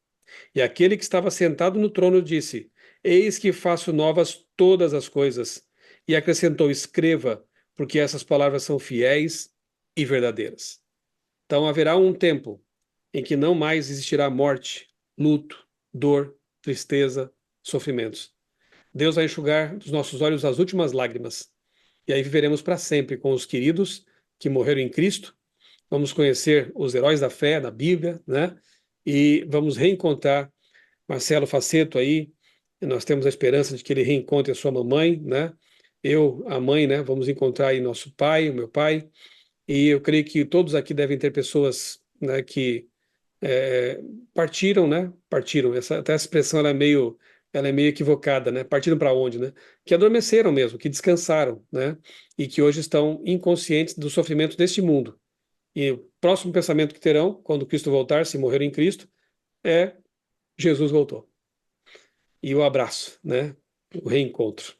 [SPEAKER 1] E aquele que estava sentado no trono disse: Eis que faço novas todas as coisas. E acrescentou: Escreva, porque essas palavras são fiéis e verdadeiras. Então haverá um tempo em que não mais existirá morte, luto, dor, tristeza, sofrimentos. Deus vai enxugar dos nossos olhos as últimas lágrimas. E aí viveremos para sempre com os queridos que morreram em Cristo. Vamos conhecer os heróis da fé na Bíblia, né? E vamos reencontrar Marcelo Faceto aí. E nós temos a esperança de que ele reencontre a sua mamãe, né? Eu, a mãe, né? Vamos encontrar aí nosso pai, o meu pai. E eu creio que todos aqui devem ter pessoas, né, que partiram, né? Partiram. Até essa expressão ela é meio equivocada, né? Partiram para onde, né? Que adormeceram mesmo, que descansaram, né? E que hoje estão inconscientes do sofrimento deste mundo. E o próximo pensamento que terão, quando Cristo voltar, se morrer em Cristo, é: Jesus voltou. E o abraço, né? O reencontro.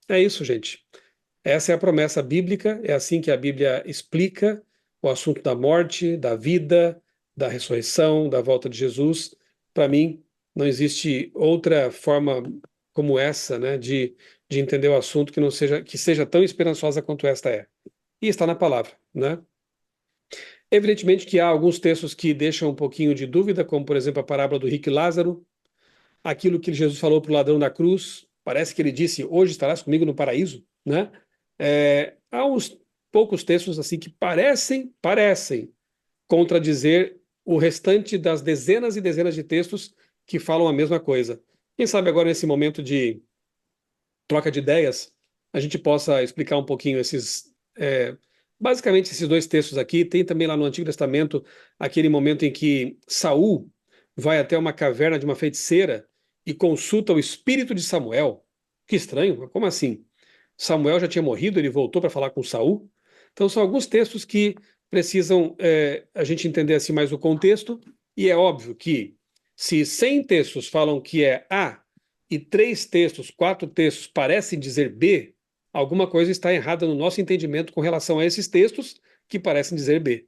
[SPEAKER 1] É isso, gente. Essa é a promessa bíblica, é assim que a Bíblia explica o assunto da morte, da vida, da ressurreição, da volta de Jesus. Para mim, não existe outra forma como essa, né, de entender o assunto que seja tão esperançosa quanto esta é. E está na palavra, né? Evidentemente que há alguns textos que deixam um pouquinho de dúvida, como, por exemplo, a parábola do rico e Lázaro, aquilo que Jesus falou para o ladrão da cruz, parece que ele disse: hoje estarás comigo no paraíso, né? Há uns poucos textos assim que parecem contradizer o restante das dezenas e dezenas de textos que falam a mesma coisa. Quem sabe agora, nesse momento de troca de ideias, a gente possa explicar um pouquinho basicamente esses dois textos aqui. Tem também lá no Antigo Testamento aquele momento em que Saul vai até uma caverna de uma feiticeira e consulta o espírito de Samuel. Que estranho, como assim? Samuel já tinha morrido, ele voltou para falar com Saul. Então são alguns textos que precisam a gente entender assim mais o contexto, e é óbvio que se 100 textos falam que é A e 3 textos, 4 textos parecem dizer B, alguma coisa está errada no nosso entendimento com relação a esses textos que parecem dizer B.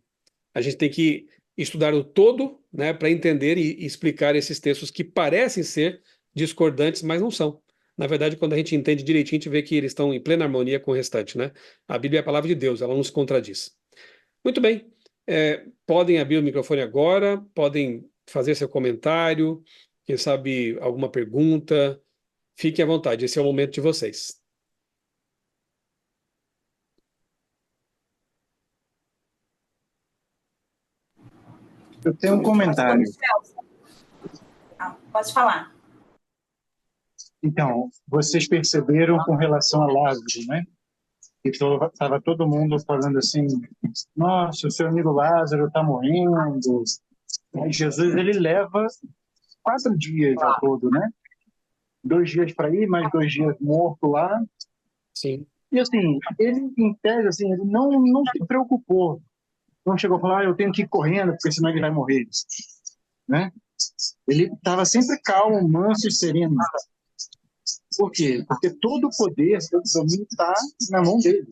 [SPEAKER 1] A gente tem que estudar o todo, né, para entender e explicar esses textos que parecem ser discordantes, mas não são. Na verdade, quando a gente entende direitinho, a gente vê que eles estão em plena harmonia com o restante, né? A Bíblia é a palavra de Deus, ela não se contradiz. Muito bem. Podem abrir o microfone agora, podem fazer seu comentário, quem sabe alguma pergunta. Fiquem à vontade, esse é o momento de vocês.
[SPEAKER 4] Eu tenho um comentário.
[SPEAKER 2] Pode falar.
[SPEAKER 4] Então, vocês perceberam com relação a Lázaro, né? Que estava todo mundo falando assim: nossa, o seu amigo Lázaro está morrendo. Aí Jesus, ele leva 4 dias ao todo, né? 2 dias para ir, mais 2 dias morto lá.
[SPEAKER 1] Sim.
[SPEAKER 4] E assim, ele, em tese, assim, ele não se preocupou. Não chegou a falar: eu tenho que ir correndo, porque senão ele vai morrer, né? Ele estava sempre calmo, manso e sereno. Por quê? Porque todo o poder, todo o domínio está na mão dele,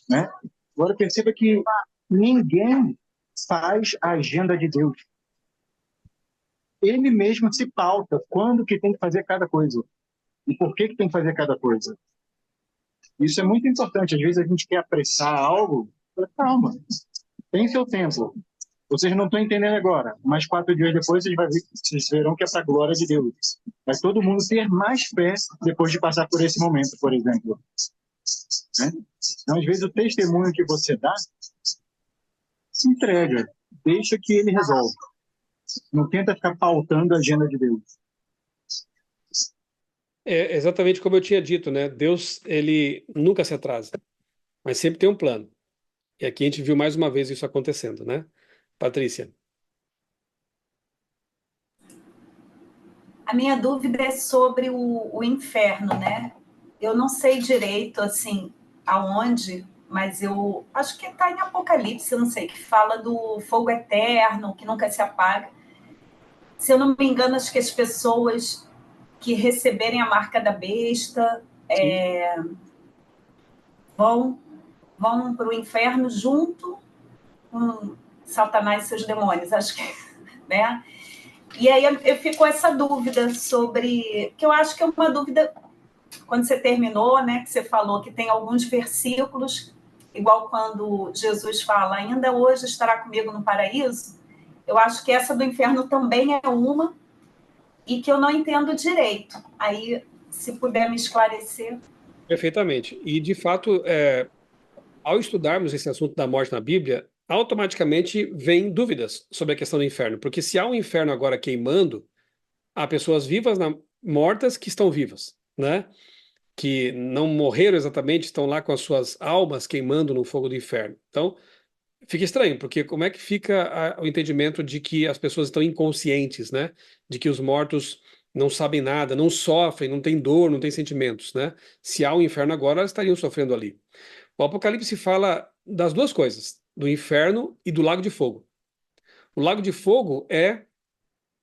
[SPEAKER 4] né? Agora perceba que ninguém faz a agenda de Deus. Ele mesmo se pauta quando que tem que fazer cada coisa e por que tem que fazer cada coisa. Isso é muito importante. Às vezes a gente quer apressar algo. Calma, tem seu tempo. Vocês não estão entendendo agora, mas 4 dias depois vocês verão que é para a glória de Deus. Vai todo mundo ter mais fé depois de passar por esse momento, por exemplo. Né? Então, às vezes, o testemunho que você dá, se entrega, deixa que ele resolve. Não tenta ficar pautando a agenda de Deus.
[SPEAKER 1] É exatamente como eu tinha dito, né? Deus, ele nunca se atrasa, mas sempre tem um plano. E aqui a gente viu mais uma vez isso acontecendo, né? Patrícia.
[SPEAKER 2] A minha dúvida é sobre o inferno, né? Eu não sei direito, assim, aonde, mas eu acho que está em Apocalipse, eu não sei, que fala do fogo eterno, que nunca se apaga. Se eu não me engano, acho que as pessoas que receberem a marca da besta vão para o inferno junto com Satanás e seus demônios, acho que, né? E aí eu fico com essa dúvida sobre, que eu acho que é uma dúvida, quando você terminou, né, que você falou que tem alguns versículos, igual quando Jesus fala, ainda hoje estará comigo no paraíso, eu acho que essa do inferno também é uma, e que eu não entendo direito. Aí, se puder me esclarecer.
[SPEAKER 1] Perfeitamente. E, de fato, ao estudarmos esse assunto da morte na Bíblia, automaticamente vem dúvidas sobre a questão do inferno. Porque se há um inferno agora queimando, há pessoas vivas, mortas que estão vivas, né? Que não morreram exatamente, estão lá com as suas almas queimando no fogo do inferno. Então, fica estranho, porque como é que fica o entendimento de que as pessoas estão inconscientes, né? De que os mortos não sabem nada, não sofrem, não têm dor, não têm sentimentos, né? Se há um inferno agora, elas estariam sofrendo ali. O Apocalipse fala das duas coisas, do inferno e do lago de fogo. O lago de fogo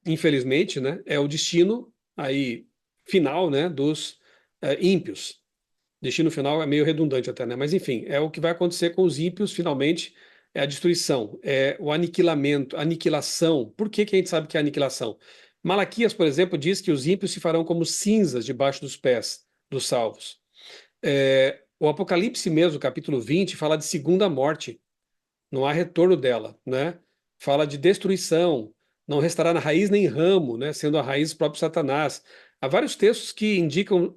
[SPEAKER 1] infelizmente, né, é o destino aí final, né, dos ímpios. Destino final é meio redundante até, né? Mas enfim, é o que vai acontecer com os ímpios finalmente, é a destruição, é o aniquilamento, aniquilação. Por que que a gente sabe que é aniquilação? Malaquias, por exemplo, diz que os ímpios se farão como cinzas debaixo dos pés dos salvos. O Apocalipse mesmo, capítulo 20, fala de segunda morte. Não há retorno dela, né? Fala de destruição, não restará na raiz nem ramo, né? Sendo a raiz o próprio Satanás. Há vários textos que indicam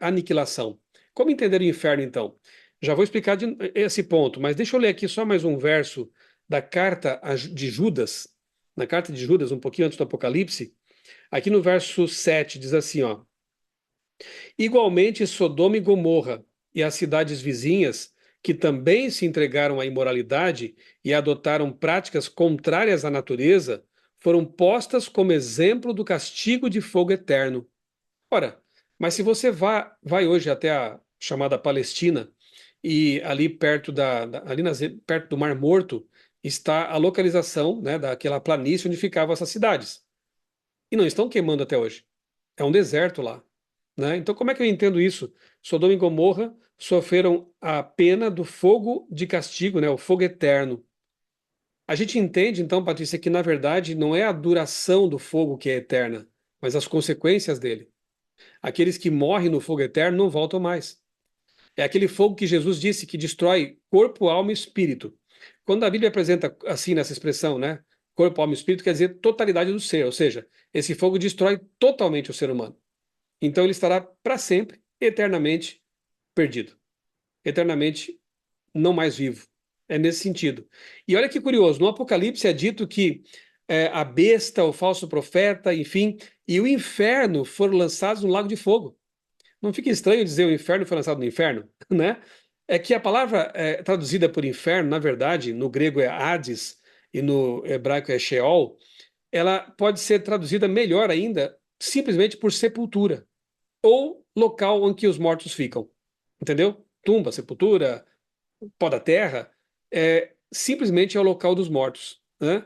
[SPEAKER 1] aniquilação. Como entender o inferno, então? Já vou explicar esse ponto, mas deixa eu ler aqui só mais um verso da carta de Judas, na carta de Judas, um pouquinho antes do Apocalipse. Aqui no verso 7 diz assim, ó: igualmente Sodoma e Gomorra e as cidades vizinhas, que também se entregaram à imoralidade e adotaram práticas contrárias à natureza, foram postas como exemplo do castigo de fogo eterno. Ora, mas se você vai hoje até a chamada Palestina, e ali perto perto do Mar Morto está a localização, né, daquela planície onde ficavam essas cidades. E não estão queimando até hoje. É um deserto lá, né? Então, como é que eu entendo isso? Sodoma e Gomorra sofreram a pena do fogo de castigo, né? O fogo eterno. A gente entende, então, Patrícia, que na verdade não é a duração do fogo que é eterna, mas as consequências dele. Aqueles que morrem no fogo eterno não voltam mais. É aquele fogo que Jesus disse que destrói corpo, alma e espírito. Quando a Bíblia apresenta assim nessa expressão, né? Corpo, alma e espírito quer dizer totalidade do ser, ou seja, esse fogo destrói totalmente o ser humano. Então ele estará para sempre, eternamente perdido, eternamente não mais vivo. É nesse sentido. E olha que curioso, no Apocalipse é dito que a besta, o falso profeta, enfim, e o inferno foram lançados no lago de fogo. Não fica estranho dizer o inferno foi lançado no inferno, né? É que a palavra traduzida por inferno, na verdade, no grego é Hades e no hebraico é Sheol, ela pode ser traduzida melhor ainda simplesmente por sepultura ou local em que os mortos ficam. Entendeu? Tumba, sepultura, pó da terra, simplesmente é o local dos mortos, né?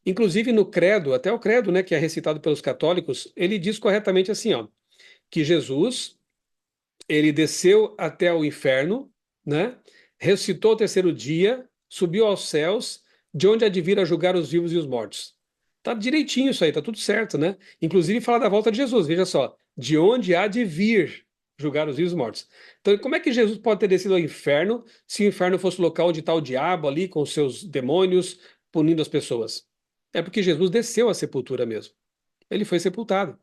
[SPEAKER 1] Inclusive no credo, até o credo, né, que é recitado pelos católicos, ele diz corretamente assim, ó, que Jesus, ele desceu até o inferno, né? Ressuscitou ao terceiro dia, subiu aos céus, de onde há de vir a julgar os vivos e os mortos. Tá direitinho isso aí, tá tudo certo, né? Inclusive fala da volta de Jesus, veja só, de onde há de vir julgar os vivos e os mortos. Então, como é que Jesus pode ter descido ao inferno se o inferno fosse o local onde está o diabo ali com os seus demônios punindo as pessoas? É porque Jesus desceu à sepultura mesmo. Ele foi sepultado.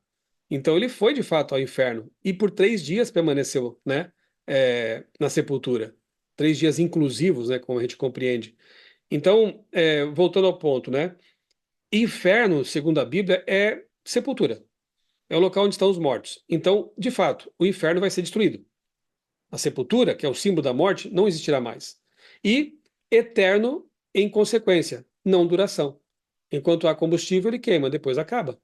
[SPEAKER 1] Então ele foi de fato ao inferno e por 3 dias permaneceu, né, na sepultura. 3 dias inclusivos, né, como a gente compreende. Então, voltando ao ponto, né, inferno, segundo a Bíblia, é sepultura. É o local onde estão os mortos. Então, de fato, o inferno vai ser destruído. A sepultura, que é o símbolo da morte, não existirá mais. E eterno em consequência, não duração. Enquanto há combustível, ele queima, depois acaba.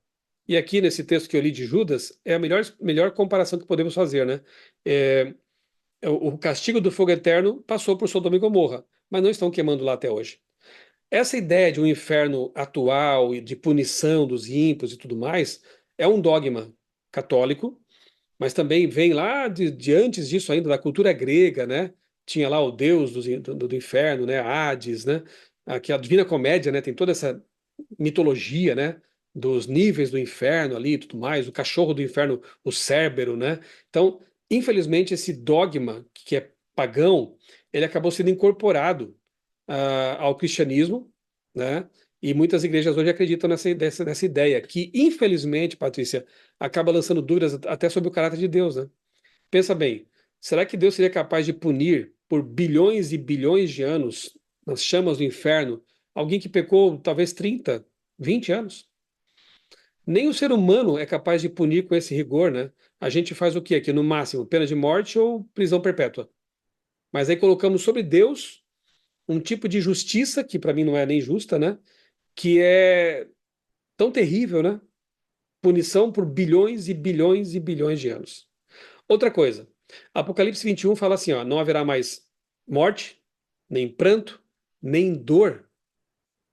[SPEAKER 1] E aqui nesse texto que eu li de Judas, é a melhor comparação que podemos fazer, né? O castigo do fogo eterno passou por Sodoma e Gomorra, mas não estão queimando lá até hoje. Essa ideia de um inferno atual e de punição dos ímpios e tudo mais é um dogma católico, mas também vem lá de antes disso ainda, da cultura grega, né? Tinha lá o deus do inferno, né? Hades, né? Aqui a Divina Comédia, né? Tem toda essa mitologia, né? Dos níveis do inferno ali e tudo mais, o cachorro do inferno, o Cérbero, né? Então, infelizmente, esse dogma que é pagão, ele acabou sendo incorporado ao cristianismo, né? E muitas igrejas hoje acreditam nessa ideia, que, infelizmente, Patrícia, acaba lançando dúvidas até sobre o caráter de Deus, né? Pensa bem, será que Deus seria capaz de punir por bilhões e bilhões de anos, nas chamas do inferno, alguém que pecou talvez 30, 20 anos? Nem o ser humano é capaz de punir com esse rigor, né? A gente faz o quê aqui? No máximo, pena de morte ou prisão perpétua. Mas aí colocamos sobre Deus um tipo de justiça, que para mim não é nem justa, né? Que é tão terrível, né? Punição por bilhões e bilhões e bilhões de anos. Outra coisa, Apocalipse 21 fala assim, ó, não haverá mais morte, nem pranto, nem dor,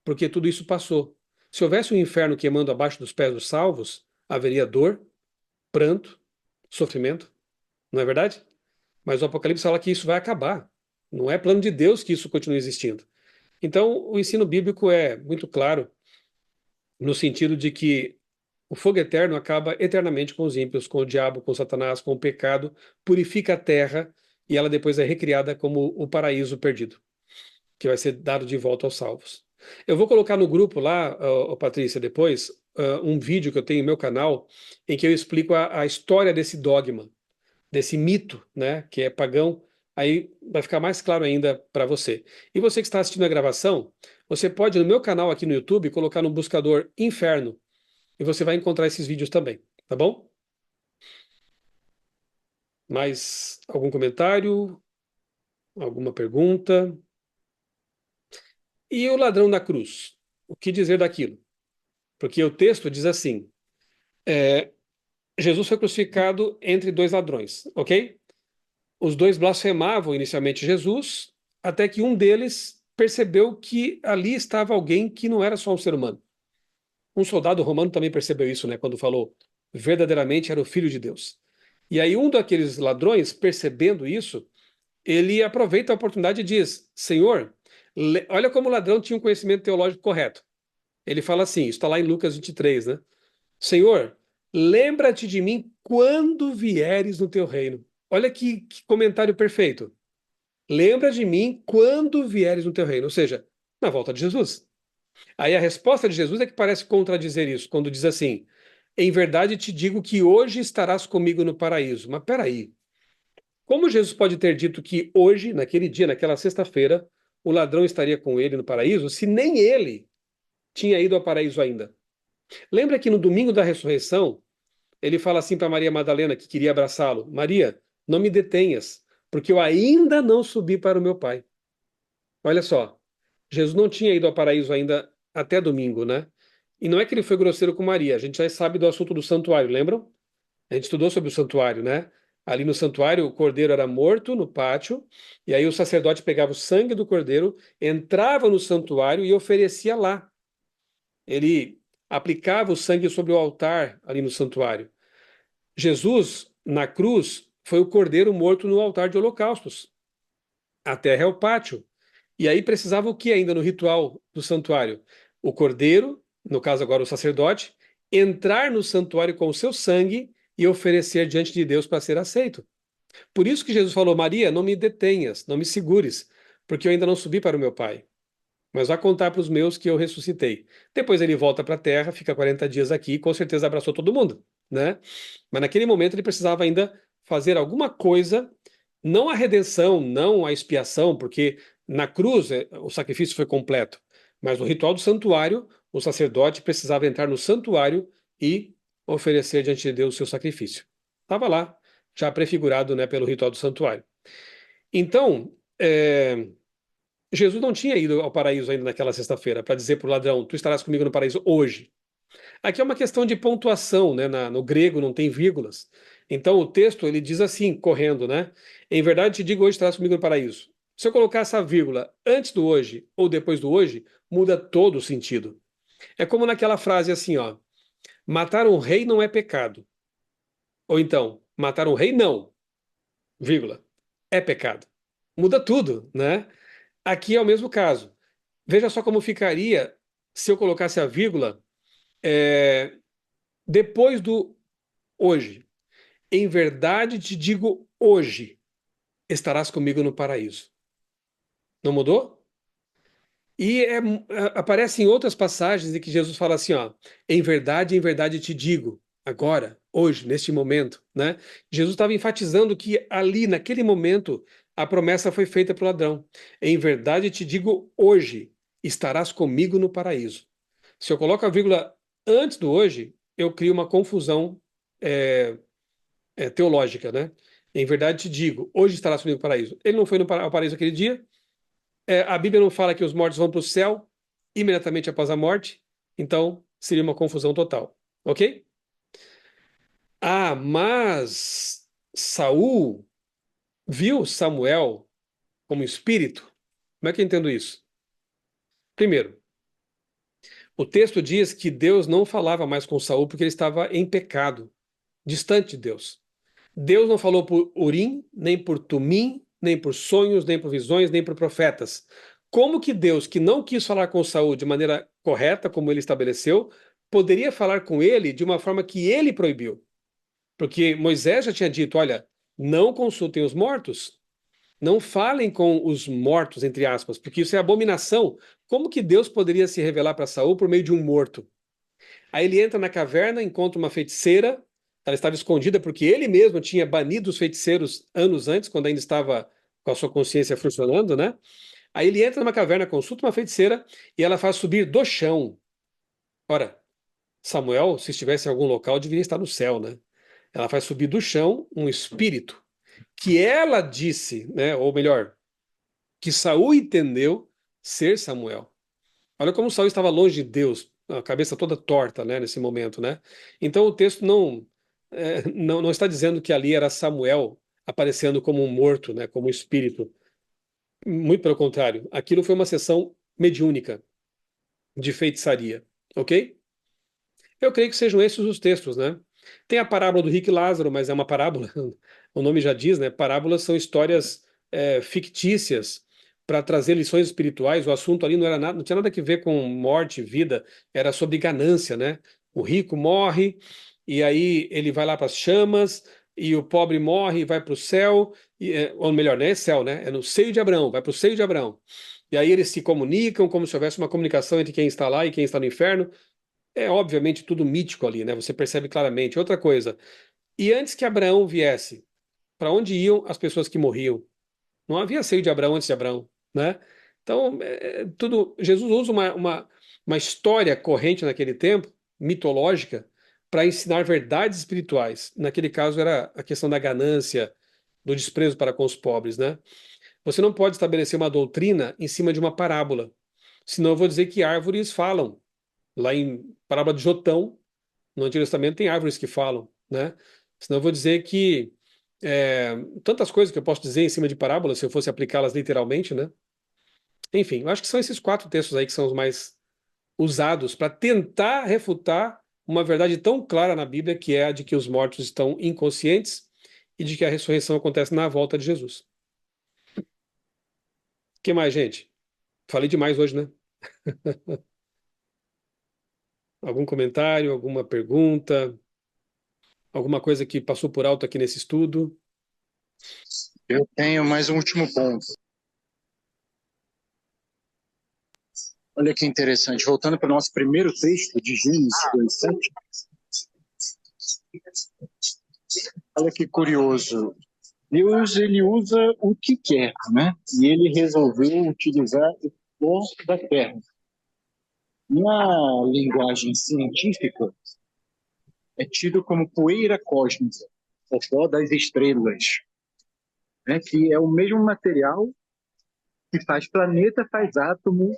[SPEAKER 1] porque tudo isso passou. Se houvesse um inferno queimando abaixo dos pés dos salvos, haveria dor, pranto, sofrimento, não é verdade? Mas o Apocalipse fala que isso vai acabar. Não é plano de Deus que isso continue existindo. Então, o ensino bíblico é muito claro no sentido de que o fogo eterno acaba eternamente com os ímpios, com o diabo, com Satanás, com o pecado, purifica a terra e ela depois é recriada como o paraíso perdido, que vai ser dado de volta aos salvos. Eu vou colocar no grupo lá, Patrícia, depois, um vídeo que eu tenho no meu canal, em que eu explico a história desse dogma, desse mito, né, que é pagão. Aí vai ficar mais claro ainda para você. E você que está assistindo a gravação, você pode, no meu canal aqui no YouTube, colocar no buscador Inferno, e você vai encontrar esses vídeos também, tá bom? Mais algum comentário? Alguma pergunta? E o ladrão na cruz? O que dizer daquilo? Porque o texto diz assim: Jesus foi crucificado entre dois ladrões, ok? Os dois blasfemavam inicialmente Jesus, até que um deles percebeu que ali estava alguém que não era só um ser humano. Um soldado romano também percebeu isso, né? Quando falou, verdadeiramente era o Filho de Deus. E aí um daqueles ladrões, percebendo isso, ele aproveita a oportunidade e diz, Senhor, olha como o ladrão tinha um conhecimento teológico correto. Ele fala assim, isso está lá em Lucas 23, né? Senhor, lembra-te de mim quando vieres no teu reino. Olha que comentário perfeito. Lembra de mim quando vieres no teu reino. Ou seja, na volta de Jesus. Aí a resposta de Jesus é que parece contradizer isso, quando diz assim, em verdade te digo que hoje estarás comigo no paraíso. Mas peraí, como Jesus pode ter dito que hoje, naquele dia, naquela sexta-feira, o ladrão estaria com ele no paraíso, se nem ele tinha ido ao paraíso ainda? Lembra que no domingo da ressurreição, ele fala assim para Maria Madalena, que queria abraçá-lo: Maria, não me detenhas, porque eu ainda não subi para o meu Pai. Olha só, Jesus não tinha ido ao paraíso ainda até domingo, né? E não é que ele foi grosseiro com Maria, a gente já sabe do assunto do santuário, lembram? A gente estudou sobre o santuário, né? Ali no santuário, o cordeiro era morto no pátio, e aí o sacerdote pegava o sangue do cordeiro, entrava no santuário e oferecia lá. Ele aplicava o sangue sobre o altar ali no santuário. Jesus, na cruz, foi o cordeiro morto no altar de holocaustos. A terra é o pátio. E aí precisava o que ainda no ritual do santuário? O cordeiro, no caso agora o sacerdote, entrar no santuário com o seu sangue e oferecer diante de Deus para ser aceito. Por isso que Jesus falou, Maria, não me detenhas, não me segures, porque eu ainda não subi para o meu Pai. Mas vá contar para os meus que eu ressuscitei. Depois ele volta para a terra, fica 40 dias aqui, com certeza abraçou todo mundo, né? Mas naquele momento ele precisava ainda fazer alguma coisa, não a redenção, não a expiação, porque na cruz o sacrifício foi completo, mas no ritual do santuário, o sacerdote precisava entrar no santuário e oferecer diante de Deus o seu sacrifício. Estava lá, já prefigurado, né, pelo ritual do santuário. Então, Jesus não tinha ido ao paraíso ainda naquela sexta-feira para dizer para o ladrão, tu estarás comigo no paraíso hoje. Aqui é uma questão de pontuação, né? No grego não tem vírgulas. Então o texto ele diz assim, correndo, né? Em verdade te digo, hoje estarás comigo no paraíso. Se eu colocar essa vírgula antes do hoje ou depois do hoje, muda todo o sentido. É como naquela frase assim, ó: matar um rei não é pecado. Ou então, matar um rei não, vírgula, é pecado. Muda tudo, né? Aqui é o mesmo caso. Veja só como ficaria se eu colocasse a vírgula depois do hoje. Em verdade te digo hoje, estarás comigo no paraíso. Não mudou? E aparece em outras passagens em que Jesus fala assim, ó, em verdade te digo, agora, hoje, neste momento, né? Jesus estava enfatizando que ali, naquele momento, a promessa foi feita para o ladrão. Em verdade te digo, hoje estarás comigo no paraíso. Se eu coloco a vírgula antes do hoje, eu crio uma confusão é, teológica, né? Em verdade te digo, hoje estarás comigo no paraíso. Ele não foi ao paraíso aquele dia. A Bíblia não fala que os mortos vão para o céu imediatamente após a morte, então seria uma confusão total, ok? Ah, mas Saul viu Samuel como espírito? Como é que eu entendo isso? Primeiro, o texto diz que Deus não falava mais com Saul porque ele estava em pecado, distante de Deus. Deus não falou por Urim, nem por Tumim, nem por sonhos, nem por visões, nem por profetas. Como que Deus, que não quis falar com Saul de maneira correta, como ele estabeleceu, poderia falar com ele de uma forma que ele proibiu? Porque Moisés já tinha dito, olha, não consultem os mortos, não falem com os mortos, entre aspas, porque isso é abominação. Como que Deus poderia se revelar para Saul por meio de um morto? Aí ele entra na caverna, encontra uma feiticeira, ela estava escondida porque ele mesmo tinha banido os feiticeiros anos antes, quando ainda estava com a sua consciência funcionando, né? Aí ele entra numa caverna, consulta uma feiticeira e ela faz subir do chão. Ora, Samuel, se estivesse em algum local, deveria estar no céu, né? Ela faz subir do chão um espírito que ela disse, né? Ou melhor, que Saul entendeu ser Samuel. Olha como Saul estava longe de Deus, a cabeça toda torta, né, nesse momento, né? Então o texto não está dizendo que ali era Samuel aparecendo como um morto, né, como um espírito. Muito pelo contrário, aquilo foi uma sessão mediúnica de feitiçaria, ok? Eu creio que sejam esses os textos, né? Tem a parábola do rico e Lázaro, mas é uma parábola. O nome já diz, né? Parábolas são histórias fictícias para trazer lições espirituais. O assunto ali não tinha nada a ver com morte, vida, era sobre ganância, né? O rico morre e aí ele vai lá para as chamas e o pobre morre e vai para o céu, ou melhor, não é céu, né? É no seio de Abraão, vai para o seio de Abraão. E aí eles se comunicam como se houvesse uma comunicação entre quem está lá e quem está no inferno. É obviamente tudo mítico ali, né? Você percebe claramente. Outra coisa, e antes que Abraão viesse, para onde iam as pessoas que morriam? Não havia seio de Abraão antes de Abraão, né? Então, tudo. Jesus usa uma história corrente naquele tempo, mitológica, para ensinar verdades espirituais. Naquele caso era a questão da ganância, do desprezo para com os pobres, né? Você não pode estabelecer uma doutrina em cima de uma parábola. Senão eu vou dizer que árvores falam. Lá em parábola de Jotão, no Antigo Testamento, tem árvores que falam, né? Senão eu vou dizer que tantas coisas que eu posso dizer em cima de parábolas, se eu fosse aplicá-las literalmente, né? Enfim, eu acho que são esses 4 textos aí que são os mais usados para tentar refutar uma verdade tão clara na Bíblia, que é a de que os mortos estão inconscientes e de que a ressurreição acontece na volta de Jesus. O que mais, gente? Falei demais hoje, né? Algum comentário, alguma pergunta, alguma coisa que passou por alto aqui nesse estudo?
[SPEAKER 4] Eu tenho mais um último ponto. Olha que interessante. Voltando para o nosso primeiro texto de Gênesis 2:7. Olha que curioso. Deus, ele usa o que quer, né? E ele resolveu utilizar o pó da terra. Na linguagem científica, é tido como poeira cósmica, o pó das estrelas, né? Que é o mesmo material que faz planeta, faz átomo,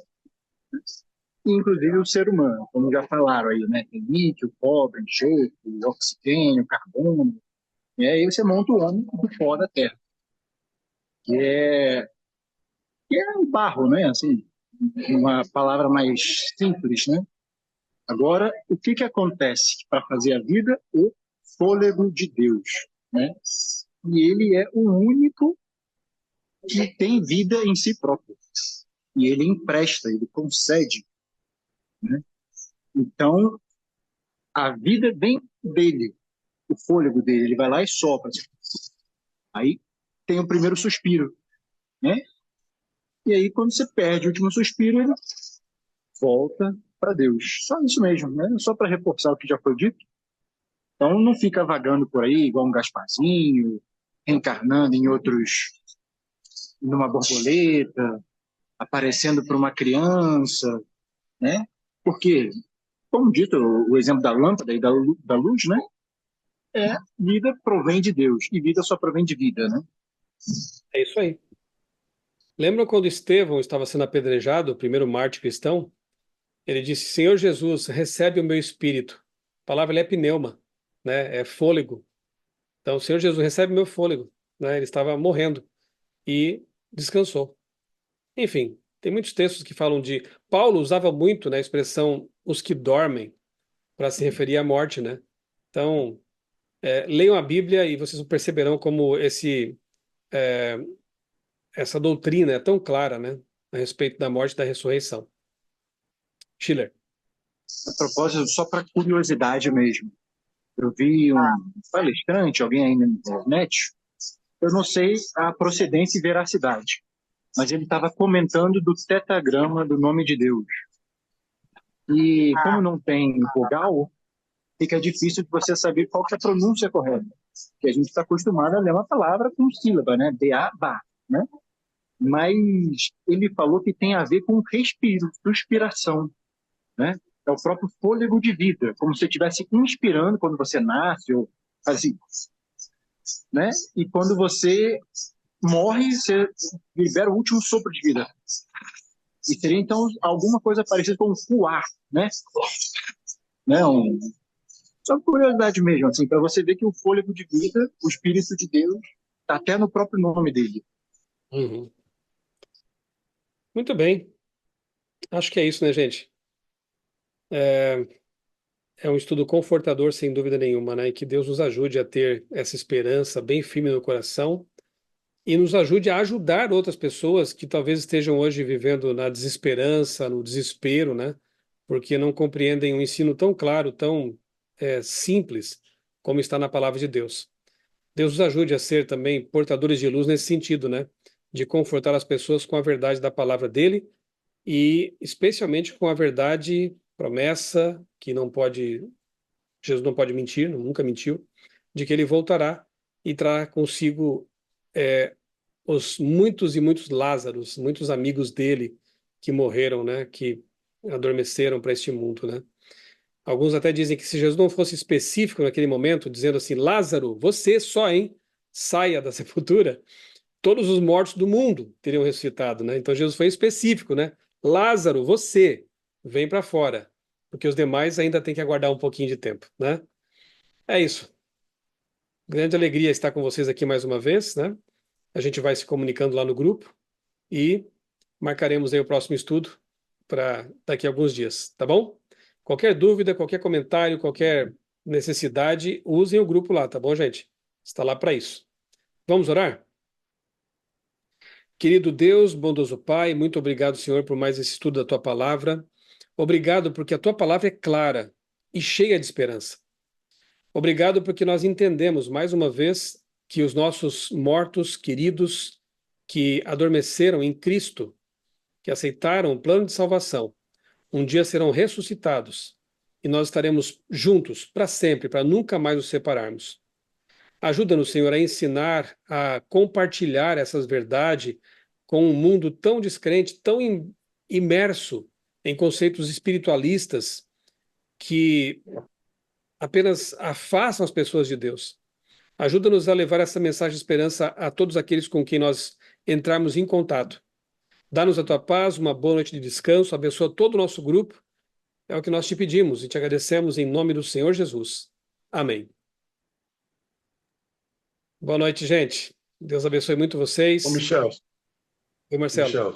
[SPEAKER 4] e inclusive o ser humano, como já falaram aí, né? Tem lítio, cobre, enxofre, oxigênio, carbono, e aí você monta o homem do pó da terra, que é o barro, né? Assim, uma palavra mais simples, né? Agora, o que acontece para fazer a vida? O fôlego de Deus, né? E ele é o único que tem vida em si próprio. E ele empresta, ele concede, né? Então, a vida vem dele, o fôlego dele, ele vai lá e sopra. Aí tem o primeiro suspiro, né? E aí, quando você perde o último suspiro, ele volta para Deus. Só isso mesmo, né? Só para reforçar o que já foi dito. Então, não fica vagando por aí igual um Gasparzinho, reencarnando em outros, numa borboleta, aparecendo para uma criança, né? Porque, como dito, o exemplo da lâmpada e da luz, né? Vida provém de Deus e vida só provém de vida, né?
[SPEAKER 1] É isso aí. Lembram quando Estevão estava sendo apedrejado, o primeiro mártir cristão? Ele disse: Senhor Jesus, recebe o meu espírito. A palavra ali é pneuma, né? É fôlego. Então, Senhor Jesus, recebe o meu fôlego. Né? Ele estava morrendo e descansou. Enfim, tem muitos textos que falam de. Paulo usava muito, né, a expressão os que dormem para se referir à morte, né? Então, leiam a Bíblia e vocês perceberão como essa doutrina é tão clara, né, a respeito da morte e da ressurreição. Schiller.
[SPEAKER 4] A propósito, só para curiosidade mesmo, eu vi um palestrante, alguém aí na internet, eu não sei a procedência e veracidade, mas ele estava comentando do tetagrama do nome de Deus. E como não tem vogal, fica difícil de você saber qual que é a pronúncia correta. Porque a gente está acostumado a ler uma palavra com sílaba, né? B-A-B-A, né? Mas ele falou que tem a ver com respiro, suspiração, né? É o próprio fôlego de vida, como se você estivesse inspirando quando você nasce, ou assim, né? E quando você morre, você libera o último sopro de vida. E seria, então, alguma coisa parecida com um fuar, né? Só por curiosidade mesmo, assim, para você ver que o fôlego de vida, o Espírito de Deus, está até no próprio nome dele.
[SPEAKER 1] Uhum. Muito bem. Acho que é isso, né, gente? É um estudo confortador, sem dúvida nenhuma, né? E que Deus nos ajude a ter essa esperança bem firme no coração e nos ajude a ajudar outras pessoas que talvez estejam hoje vivendo na desesperança, no desespero, né? Porque não compreendem um ensino tão claro, tão simples, como está na palavra de Deus. Deus nos ajude a ser também portadores de luz nesse sentido, né? De confortar as pessoas com a verdade da palavra dele e especialmente com a verdade promessa que não pode, Jesus não pode mentir, nunca mentiu, de que ele voltará e trará consigo os muitos e muitos Lázaros, muitos amigos dele que morreram, né, que adormeceram para este mundo, né? Alguns até dizem que se Jesus não fosse específico naquele momento, dizendo assim, Lázaro, você só, hein, saia da sepultura, todos os mortos do mundo teriam ressuscitado, né? Então Jesus foi específico, né? Lázaro, você, vem para fora, porque os demais ainda têm que aguardar um pouquinho de tempo, né? É isso. Grande alegria estar com vocês aqui mais uma vez, né? A gente vai se comunicando lá no grupo e marcaremos aí o próximo estudo para daqui a alguns dias, tá bom? Qualquer dúvida, qualquer comentário, qualquer necessidade, usem o grupo lá, tá bom, gente? Está lá para isso. Vamos orar? Querido Deus, bondoso Pai, muito obrigado, Senhor, por mais esse estudo da Tua palavra. Obrigado porque a Tua palavra é clara e cheia de esperança. Obrigado porque nós entendemos, mais uma vez, que os nossos mortos queridos que adormeceram em Cristo, que aceitaram o plano de salvação, um dia serão ressuscitados e nós estaremos juntos para sempre, para nunca mais nos separarmos. Ajuda-nos, Senhor, a ensinar, a compartilhar essas verdades com um mundo tão descrente, tão imerso em conceitos espiritualistas que apenas afastam as pessoas de Deus. Ajuda-nos a levar essa mensagem de esperança a todos aqueles com quem nós entrarmos em contato. Dá-nos a tua paz, uma boa noite de descanso, abençoa todo o nosso grupo. É o que nós te pedimos e te agradecemos em nome do Senhor Jesus. Amém. Boa noite, gente. Deus abençoe muito vocês.
[SPEAKER 6] Ô, Michel,
[SPEAKER 1] Oi, Marcelo.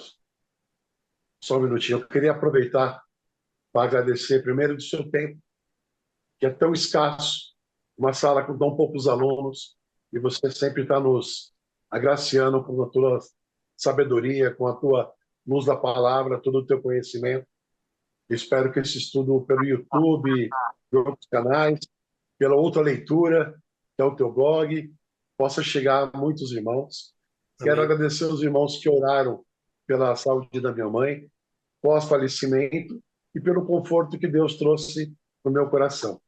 [SPEAKER 6] só um minutinho. Eu queria aproveitar para agradecer primeiro do seu tempo, que é tão escasso, uma sala com tão poucos alunos, e você sempre está nos agraciando com a tua sabedoria, com a tua luz da palavra, todo o teu conhecimento. Espero que esse estudo pelo YouTube, por outros canais, pela outra leitura, que é o teu blog, possa chegar a muitos irmãos.
[SPEAKER 1] Amém.
[SPEAKER 6] Quero agradecer aos irmãos que oraram pela saúde da minha mãe, pós-falecimento, e pelo conforto que Deus trouxe no meu coração.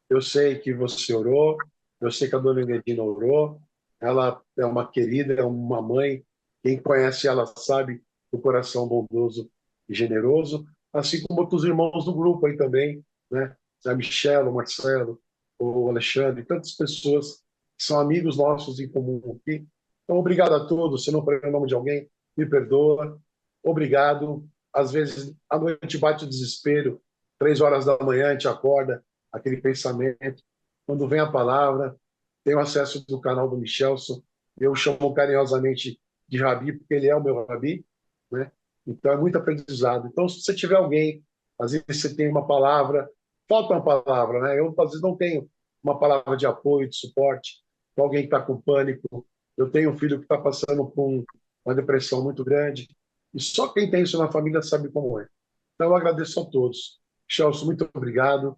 [SPEAKER 6] Eu sei que você orou, eu sei que a dona Enedina orou, ela é uma querida, é uma mãe, quem conhece ela sabe do coração bondoso e generoso, assim como outros irmãos do grupo aí também, né? A Michelle, o Marcelo, o Alexandre, tantas pessoas que são amigos nossos em comum aqui. Então, obrigado a todos. Se eu não falei o nome de alguém, me perdoa. Obrigado. Às vezes, à noite bate o desespero, 3 horas da manhã a gente acorda, aquele pensamento. Quando vem a palavra, tenho acesso do canal do Michelson, eu chamo carinhosamente de Rabi, porque ele é o meu Rabi, né? Então é muito aprendizado. Então, se você tiver alguém, às vezes você tem uma palavra, falta uma palavra, né? Eu, às vezes, não tenho uma palavra de apoio, de suporte, para alguém que está com pânico. Eu tenho um filho que está passando por uma depressão muito grande, e só quem tem isso na família sabe como é. Então, eu agradeço a todos. Chelsea, muito obrigado.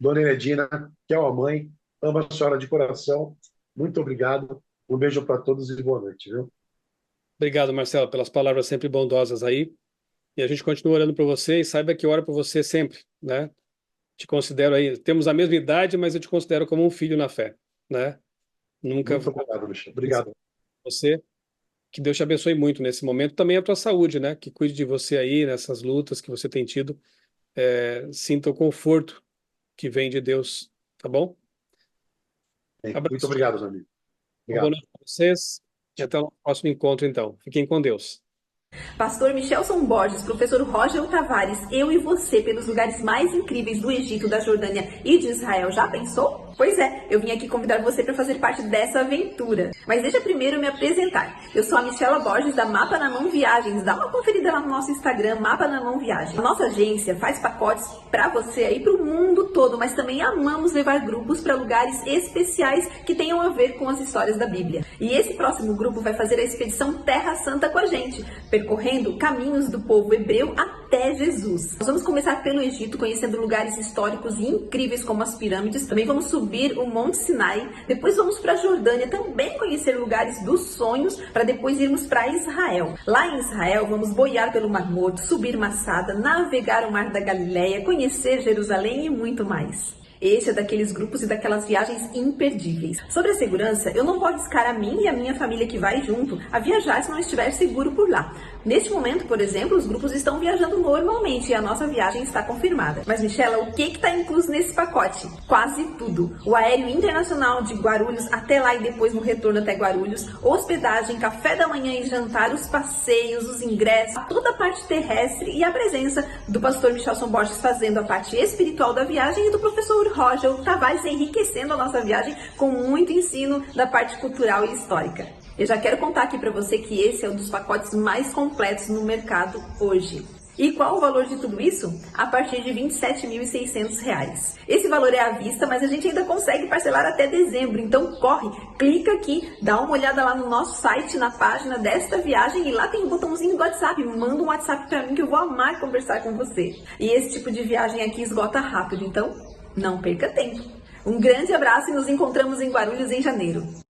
[SPEAKER 6] Dona Enedina, que é uma mãe, amo a senhora de coração. Muito obrigado. Um beijo para todos e boa noite, viu?
[SPEAKER 1] Obrigado, Marcelo, pelas palavras sempre bondosas aí. E a gente continua orando por você e saiba que eu oro por você sempre, né? Te considero aí, temos a mesma idade, mas eu te considero como um filho na fé, né? Nunca
[SPEAKER 6] Muito obrigado, Michel. Obrigado.
[SPEAKER 1] você. Que Deus te abençoe muito nesse momento. Também a tua saúde, né? Que cuide de você aí nessas lutas que você tem tido. Sinta o conforto que vem de Deus, tá bom?
[SPEAKER 6] Muito obrigado, meu amigo.
[SPEAKER 1] Obrigado. Boa noite para vocês e até o próximo encontro, então. Fiquem com Deus.
[SPEAKER 7] Pastor Michelson Borges, professor Roger Tavares, eu e você pelos lugares mais incríveis do Egito, da Jordânia e de Israel. Já pensou? Pois é, eu vim aqui convidar você para fazer parte dessa aventura. Mas deixa primeiro eu me apresentar. Eu sou a Michela Borges, da Mapa na Mão Viagens. Dá uma conferida lá no nosso Instagram, Mapa na Mão Viagens. A nossa agência faz pacotes para você aí para o mundo todo, mas também amamos levar grupos para lugares especiais que tenham a ver com as histórias da Bíblia. E esse próximo grupo vai fazer a expedição Terra Santa com a gente, percorrendo caminhos do povo hebreu até Jesus. Nós vamos começar pelo Egito, conhecendo lugares históricos e incríveis como as pirâmides. Também vamos subir o Monte Sinai. Depois vamos para a Jordânia, também conhecer lugares dos sonhos, para depois irmos para Israel. Lá em Israel, vamos boiar pelo Mar Morto, subir Massada, navegar o Mar da Galileia, conhecer Jerusalém e muito mais. Esse é daqueles grupos e daquelas viagens imperdíveis. Sobre a segurança, eu não vou arriscar a mim e a minha família que vai junto a viajar se não estiver seguro por lá. Neste momento, por exemplo, os grupos estão viajando normalmente e a nossa viagem está confirmada. Mas, Michela, o que está incluso nesse pacote? Quase tudo. O aéreo internacional de Guarulhos até lá e depois no retorno até Guarulhos, hospedagem, café da manhã e jantar, os passeios, os ingressos, toda a parte terrestre e a presença do pastor Michelson Borges fazendo a parte espiritual da viagem e do professor Roger Tavares enriquecendo a nossa viagem com muito ensino da parte cultural e histórica. Eu já quero contar aqui para você que esse é um dos pacotes mais completos no mercado hoje. E qual o valor de tudo isso? A partir de R$ 27.600. Esse valor é à vista, mas a gente ainda consegue parcelar até dezembro. Então corre, clica aqui, dá uma olhada lá no nosso site, na página desta viagem, e lá tem um botãozinho do WhatsApp. Manda um WhatsApp para mim que eu vou amar conversar com você. E esse tipo de viagem aqui esgota rápido, então não perca tempo. Um grande abraço e nos encontramos em Guarulhos em janeiro.